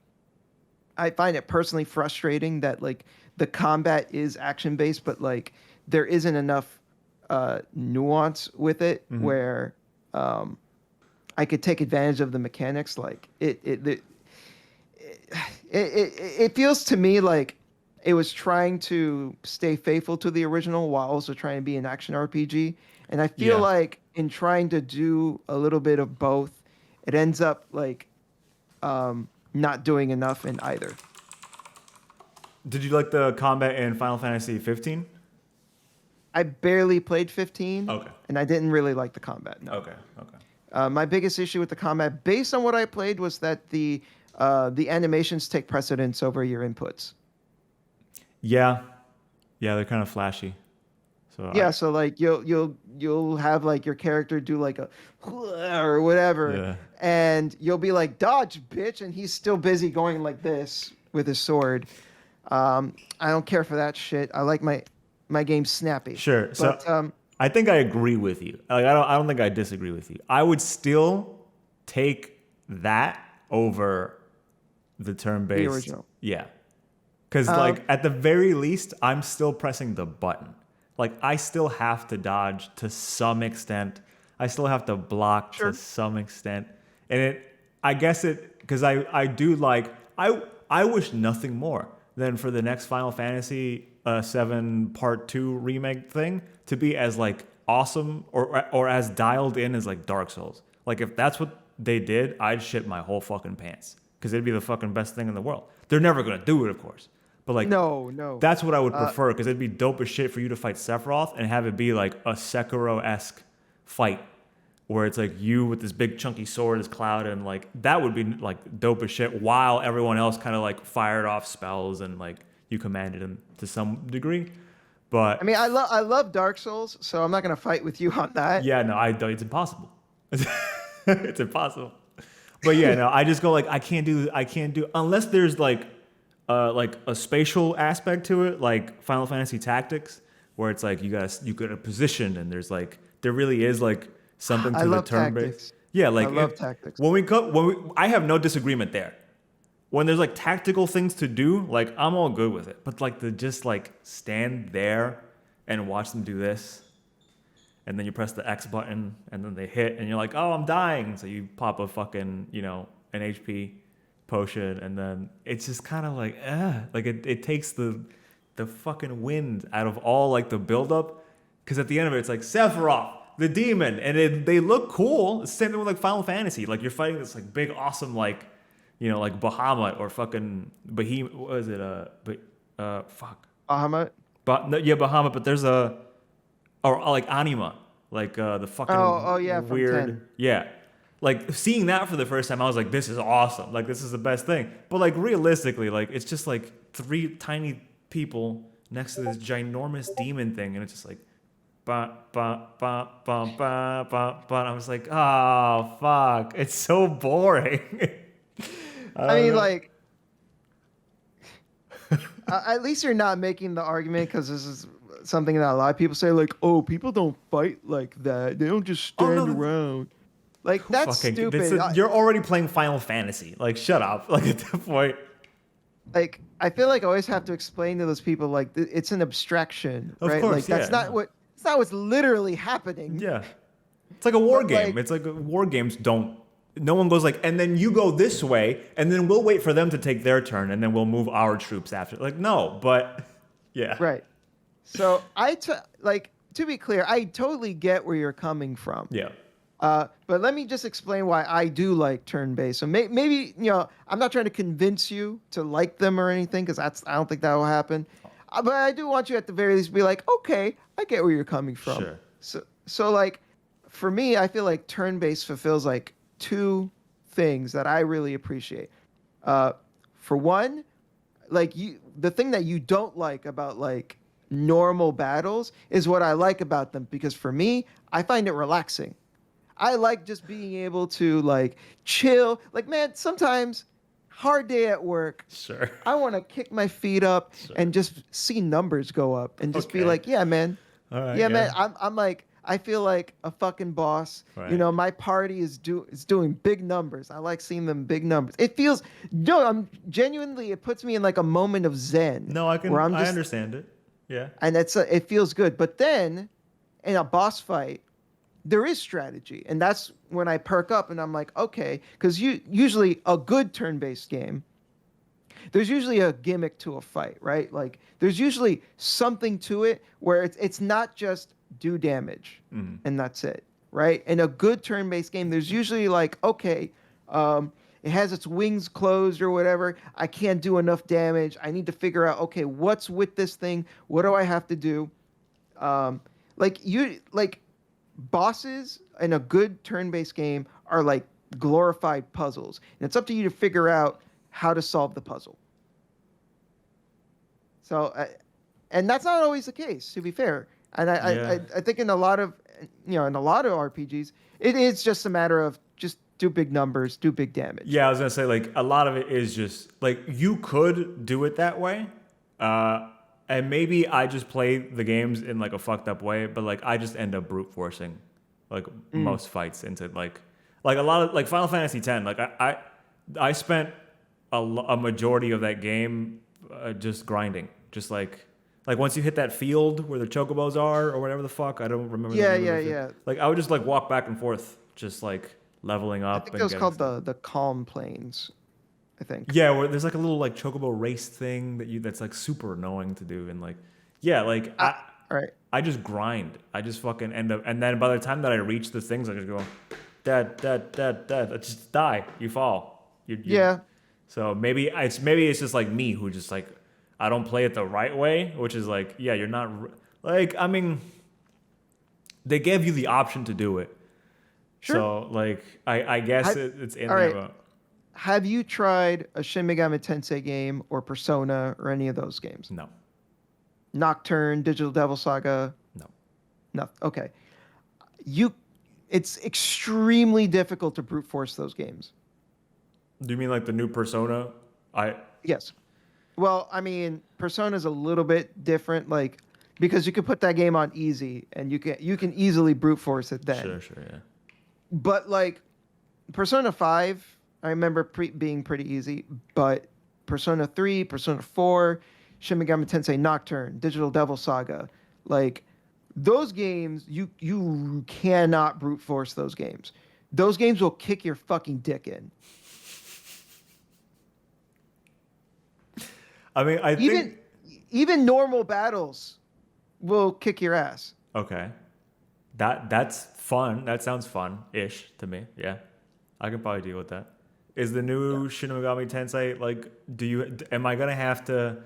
I find it personally frustrating that like the combat is action based, but like there isn't enough nuance with it where I could take advantage of the mechanics. Like it feels to me like it was trying to stay faithful to the original while also trying to be an action RPG. And I feel like in trying to do a little bit of both, it ends up like not doing enough in either. Did you like the combat in Final Fantasy 15? I barely played 15. Okay. And I didn't really like the combat. No. Okay. My biggest issue with the combat, based on what I played, was that the animations take precedence over your inputs. Yeah, they're kind of flashy. So so like you'll have like your character do like a or whatever, and you'll be like dodge, bitch, and he's still busy going like this with his sword. I don't care for that shit. I like my game snappy. Sure. But, so I think I agree with you. Like I don't think I disagree with you. I would still take that over the turn-based. The original. Yeah. Because like at the very least, I'm still pressing the button. Like I still have to dodge to some extent. I still have to block to some extent. And because I do like, I wish nothing more than for the next Final Fantasy 7 Part 2 remake thing to be as like awesome or as dialed in as like Dark Souls. Like if that's what they did, I'd shit my whole fucking pants because it'd be the fucking best thing in the world. They're never going to do it, of course. But like, no, that's what I would prefer because it'd be dope as shit for you to fight Sephiroth and have it be like a Sekiro-esque fight where it's like you with this big chunky sword as Cloud, and like that would be like dope as shit, while everyone else kind of like fired off spells and like you commanded them to some degree. But I mean, I love Dark Souls, so I'm not gonna fight with you on that. yeah, no, it's impossible. It's impossible. But yeah, no, I just go like I can't do unless there's like a spatial aspect to it, like Final Fantasy Tactics, where it's like you get a position and there really is like something to the turn base. Yeah, like I love tactics. I have no disagreement there. When there's like tactical things to do, like I'm all good with it. But like to just like stand there and watch them do this, and then you press the X button and then they hit and you're like, oh, I'm dying. So you pop a fucking, an HP potion, and then it's just kind of like, like it takes the fucking wind out of all like the buildup. Because at the end of it, it's like Sephiroth, the demon, and they look cool. It's the same thing with like Final Fantasy. Like you're fighting this like big, awesome, like, like Bahamut or fucking Behemoth. What is it? Fuck. Bahamut? Yeah, Bahamut, but there's or like Anima, like the fucking yeah, from weird, 10. yeah, like seeing that for the first time, I was like, this is awesome, like this is the best thing. But like realistically, like it's just like 3 tiny people next to this ginormous demon thing, and it's just like, ba ba ba ba ba ba ba. I was like, oh fuck, it's so boring. I mean, like, at least you're not making the argument, because this is something that a lot of people say, like, oh, people don't fight like that. They don't just stand around. Like, that's stupid. You're already playing Final Fantasy. Like, shut up. Like, at that point. Like, I feel like I always have to explain to those people, like, it's an abstraction, right? Of course, like, that's not what's literally happening. Yeah. It's like a war game. Like, It's like war games don't. No one goes like, and then you go this way, and then we'll wait for them to take their turn, and then we'll move our troops after. Like, no, but yeah. Right. So to be clear, I totally get where you're coming from. Yeah. But let me just explain why I do like turn-based. So maybe I'm not trying to convince you to like them or anything, because I don't think that will happen. But I do want you at the very least to be like, okay, I get where you're coming from. Sure. So like, for me, I feel like turn-based fulfills like 2 things that I really appreciate. For one, like the thing that you don't like about like normal battles is what I like about them, because for me, I find it relaxing. I like just being able to like chill. Like, man, sometimes hard day at work. Sure. I want to kick my feet up and just see numbers go up and just be like, yeah, man. All right, yeah, man. I'm like, I feel like a fucking boss. Right. My party is doing big numbers. I like seeing them big numbers. It feels, I'm genuinely, it puts me in like a moment of zen. No, I understand it. Yeah. And it feels good. But then in a boss fight, there is strategy. And that's when I perk up and I'm like, okay, because usually a good turn-based game, there's usually a gimmick to a fight, right? Like there's usually something to it where it's not just do damage and that's it, right? In a good turn-based game, there's usually like, okay, it has its wings closed or whatever. I can't do enough damage. I need to figure out, okay, what's with this thing? What do I have to do? Bosses in a good turn-based game are like glorified puzzles, and it's up to you to figure out how to solve the puzzle. So, and that's not always the case, to be fair. And I think in a lot of RPGs, it is just a matter of just do big numbers, do big damage. Yeah, I was gonna say like a lot of it is just like you could do it that way, and maybe I just play the games in like a fucked up way, but like I just end up brute forcing like most fights into like a lot of like Final Fantasy X. Like I spent a majority of that game just grinding, just like once you hit that field where the chocobos are or whatever the fuck, I don't remember. Yeah. Like I would just like walk back and forth, just like leveling up. I think it was called the Calm Plains, I think. Yeah, where there's like a little like chocobo race thing that's like super annoying to do, and like I just grind. I just fucking end up, and then by the time that I reach the things, I just go, dad, I just die. You fall. Yeah. So maybe it's just like me who just like I don't play it the right way, which is like you're not like I mean they gave you the option to do it. Sure. So like I guess it's in all there. right. But Have you tried a Shin Megami Tensei game or Persona or any of those games? no, Nocturne, Digital Devil Saga? no. No. Okay. It's extremely difficult to brute force those games. Do you mean like the new Persona? Yes. Well, I mean, Persona's a little bit different, like because you can put that game on easy and you can easily brute force it then. Sure, yeah. But like Persona 5, I remember being pretty easy, but Persona 3, Persona 4, Shin Megami Tensei Nocturne, Digital Devil Saga, like those games you cannot brute force those games. Those games will kick your fucking dick in. I mean, I think even normal battles will kick your ass. okay. That's fun. That sounds fun-ish to me. Yeah, I can probably deal with that. Is the new Shin Megami Tensei like? Am I gonna have to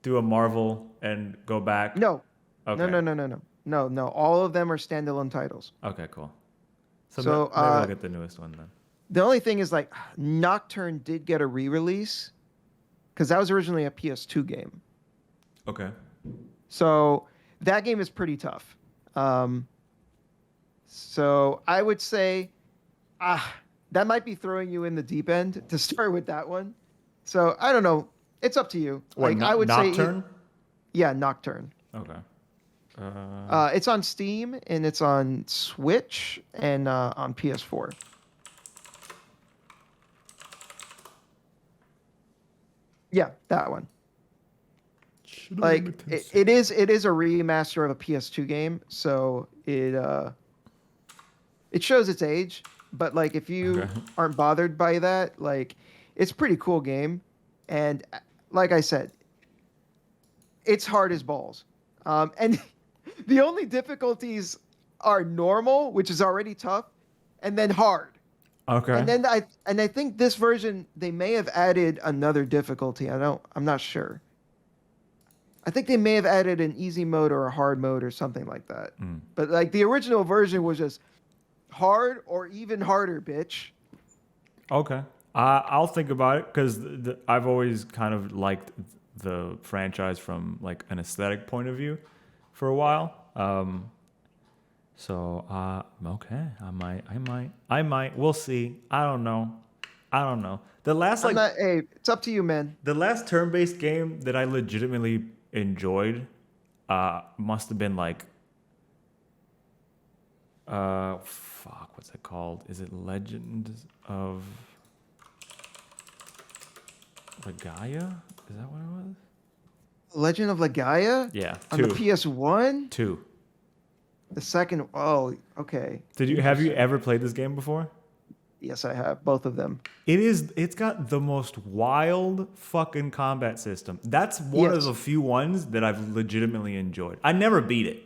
do a Marvel and go back? No. Okay. No. All of them are standalone titles. Okay, cool. So, So, maybe I'll get the newest one then. The only thing is like Nocturne did get a re-release because that was originally a PS2 game. Okay. So that game is pretty tough. So I would say that might be throwing you in the deep end to start with that one. So I don't know. It's up to you. What, I would Nocturne? say yeah, Nocturne. Okay. It's on Steam and it's on Switch and on PS4. Yeah, that one. Like it is a remaster of a PS2 game, so it shows its age. But like if you aren't bothered by that, like it's a pretty cool game, and like I said, it's hard as balls. And the only difficulties are normal, which is already tough, and then hard. Okay. And then I think this version they may have added another difficulty. I'm not sure. I think they may have added an easy mode or a hard mode or something like that. But like the original version was just hard or even harder, bitch. Okay. I'll think about it because I've always kind of liked the franchise from like an aesthetic point of view for a while. So okay, I might. We'll see. I don't know. The last Hey, it's up to you, man. the last turn-based game that I legitimately enjoyed must have been like what's it called? Is it Legend of Legaia? Is that what it was? Legend of Legaia? Yeah, On the PS1? 2. The second. Oh, okay. Have you ever played this game before? Yes, I have both of them. It's got the most wild fucking combat system. That's one of Yes. the few ones that I've legitimately enjoyed. I never beat it.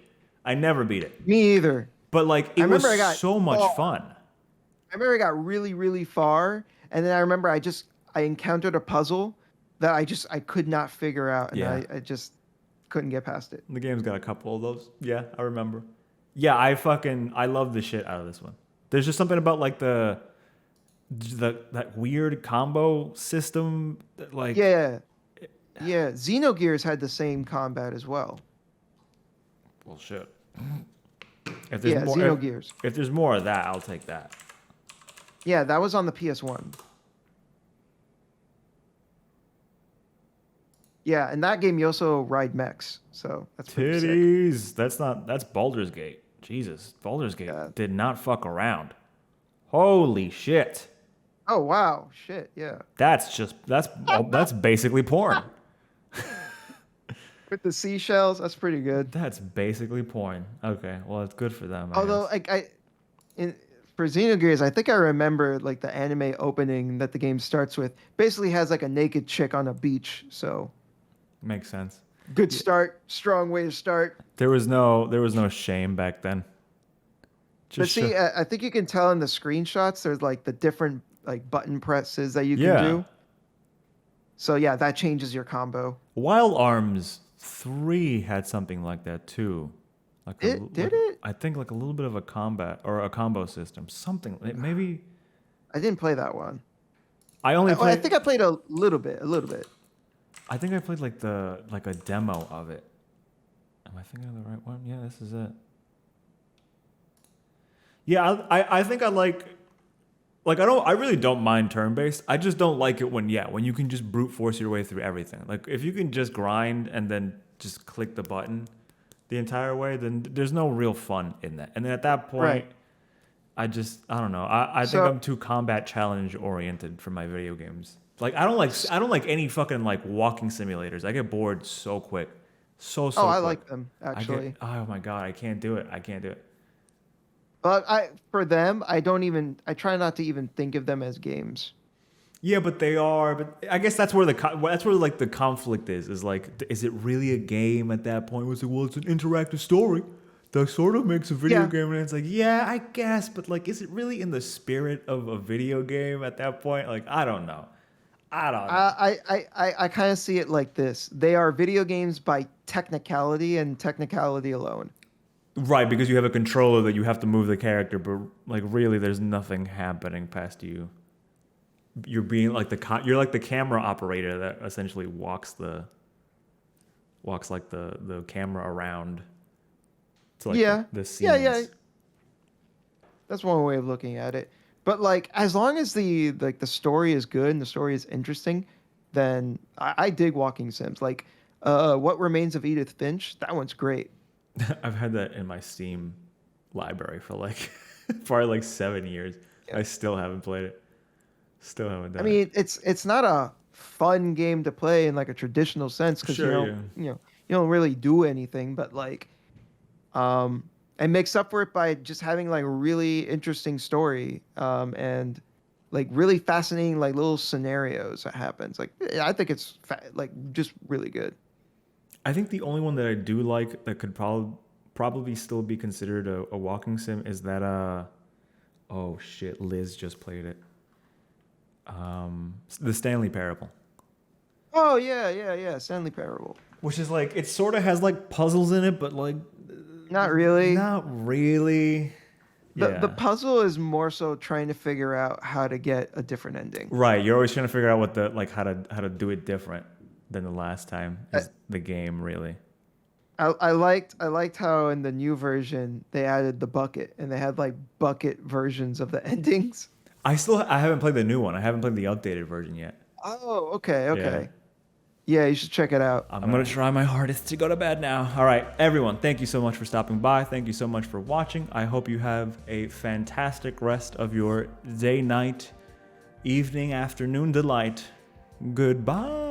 Me either. But like it was so much fun. I remember I got really, really far, and then I remember I encountered a puzzle that I could not figure out, and Yeah. I just couldn't get past it. The game's got a couple of those. Yeah, I remember. Yeah, I love the shit out of this one. There's just something about like that weird combo system that like Yeah. Xenogears had the same combat as well. well shit. If there's more Xenogears. if there's more of that, I'll take that. Yeah, that was on the PS1. Yeah, and that game you also ride mechs, so that's pretty sick. Titties. That's Baldur's Gate. Jesus, Baldur's Gate did not fuck around. Holy shit. Oh wow, shit, yeah. That's basically porn. With the seashells, that's pretty good. That's basically porn. Okay, well it's good for them. Although, guess. for Xenogears, I think I remember like the anime opening that the game starts with. Basically, has like a naked chick on a beach. So Makes sense. good start, strong way to start. There was no shame back then. But see, I think you can tell in the screenshots. There's like the different like button presses that you can do. So yeah, that changes your combo. Wild Arms 3 had something like that too. Like Did it? I think like a little bit of a combat or a combo system, something. Maybe I didn't play that one. I only I played. think I played a little bit. I think I played like a demo of it. Am I thinking of the right one? Yeah, this is it. Yeah, I think I like I really don't mind turn-based. I just don't like it when you can just brute force your way through everything. Like if you can just grind and then just click the button the entire way, then there's no real fun in that. And then at that point, Right. I don't know. I think I'm too combat challenge oriented for my video games. Like I don't like any fucking like walking simulators. I get bored so quick. So Oh, I quick. like them actually. Oh my god, I can't do it. But for them, I try not to even think of them as games. Yeah, but they are. But I guess that's where like the conflict is like, is it really a game at that point? It's like, well, it's an interactive story that sort of makes a video game, and it's like, yeah, I guess, but like, is it really in the spirit of a video game at that point? Like, I don't know. I kind of see it like this: they are video games by technicality and technicality alone. Right, because you have a controller that you have to move the character, but like really, there's nothing happening past you. You're being like you're like the camera operator that essentially walks the camera around to like the scenes. Yeah. That's one way of looking at it. But like, as long as the story is good and the story is interesting, then I dig walking sims. Like, What Remains of Edith Finch? That one's great. I've had that in my Steam library for like probably like 7 years. I still haven't played it. Still haven't done it. I mean, it's not a fun game to play in like a traditional sense because you don't really do anything, but like, it makes up for it by just having like a really interesting story, and like really fascinating like little scenarios that happens. Like, I think it's like just really good. I think the only one that I do like that could probably still be considered a walking sim is that oh shit, Liz just played it. The Stanley Parable. Oh yeah, Stanley Parable. Which is like, it sort of has like puzzles in it, but like Not really. Not really. The puzzle is more so trying to figure out how to get a different ending. Right, you're always trying to figure out what how to do it different than the last time is the game, really. I liked how in the new version they added the bucket and they had like bucket versions of the endings. I haven't played the new one. I haven't played the updated version yet. Oh, okay. Yeah, you should check it out. I'm going to try my hardest to go to bed now. All right, everyone, thank you so much for stopping by. Thank you so much for watching. I hope you have a fantastic rest of your day, night, evening, afternoon delight. Goodbye.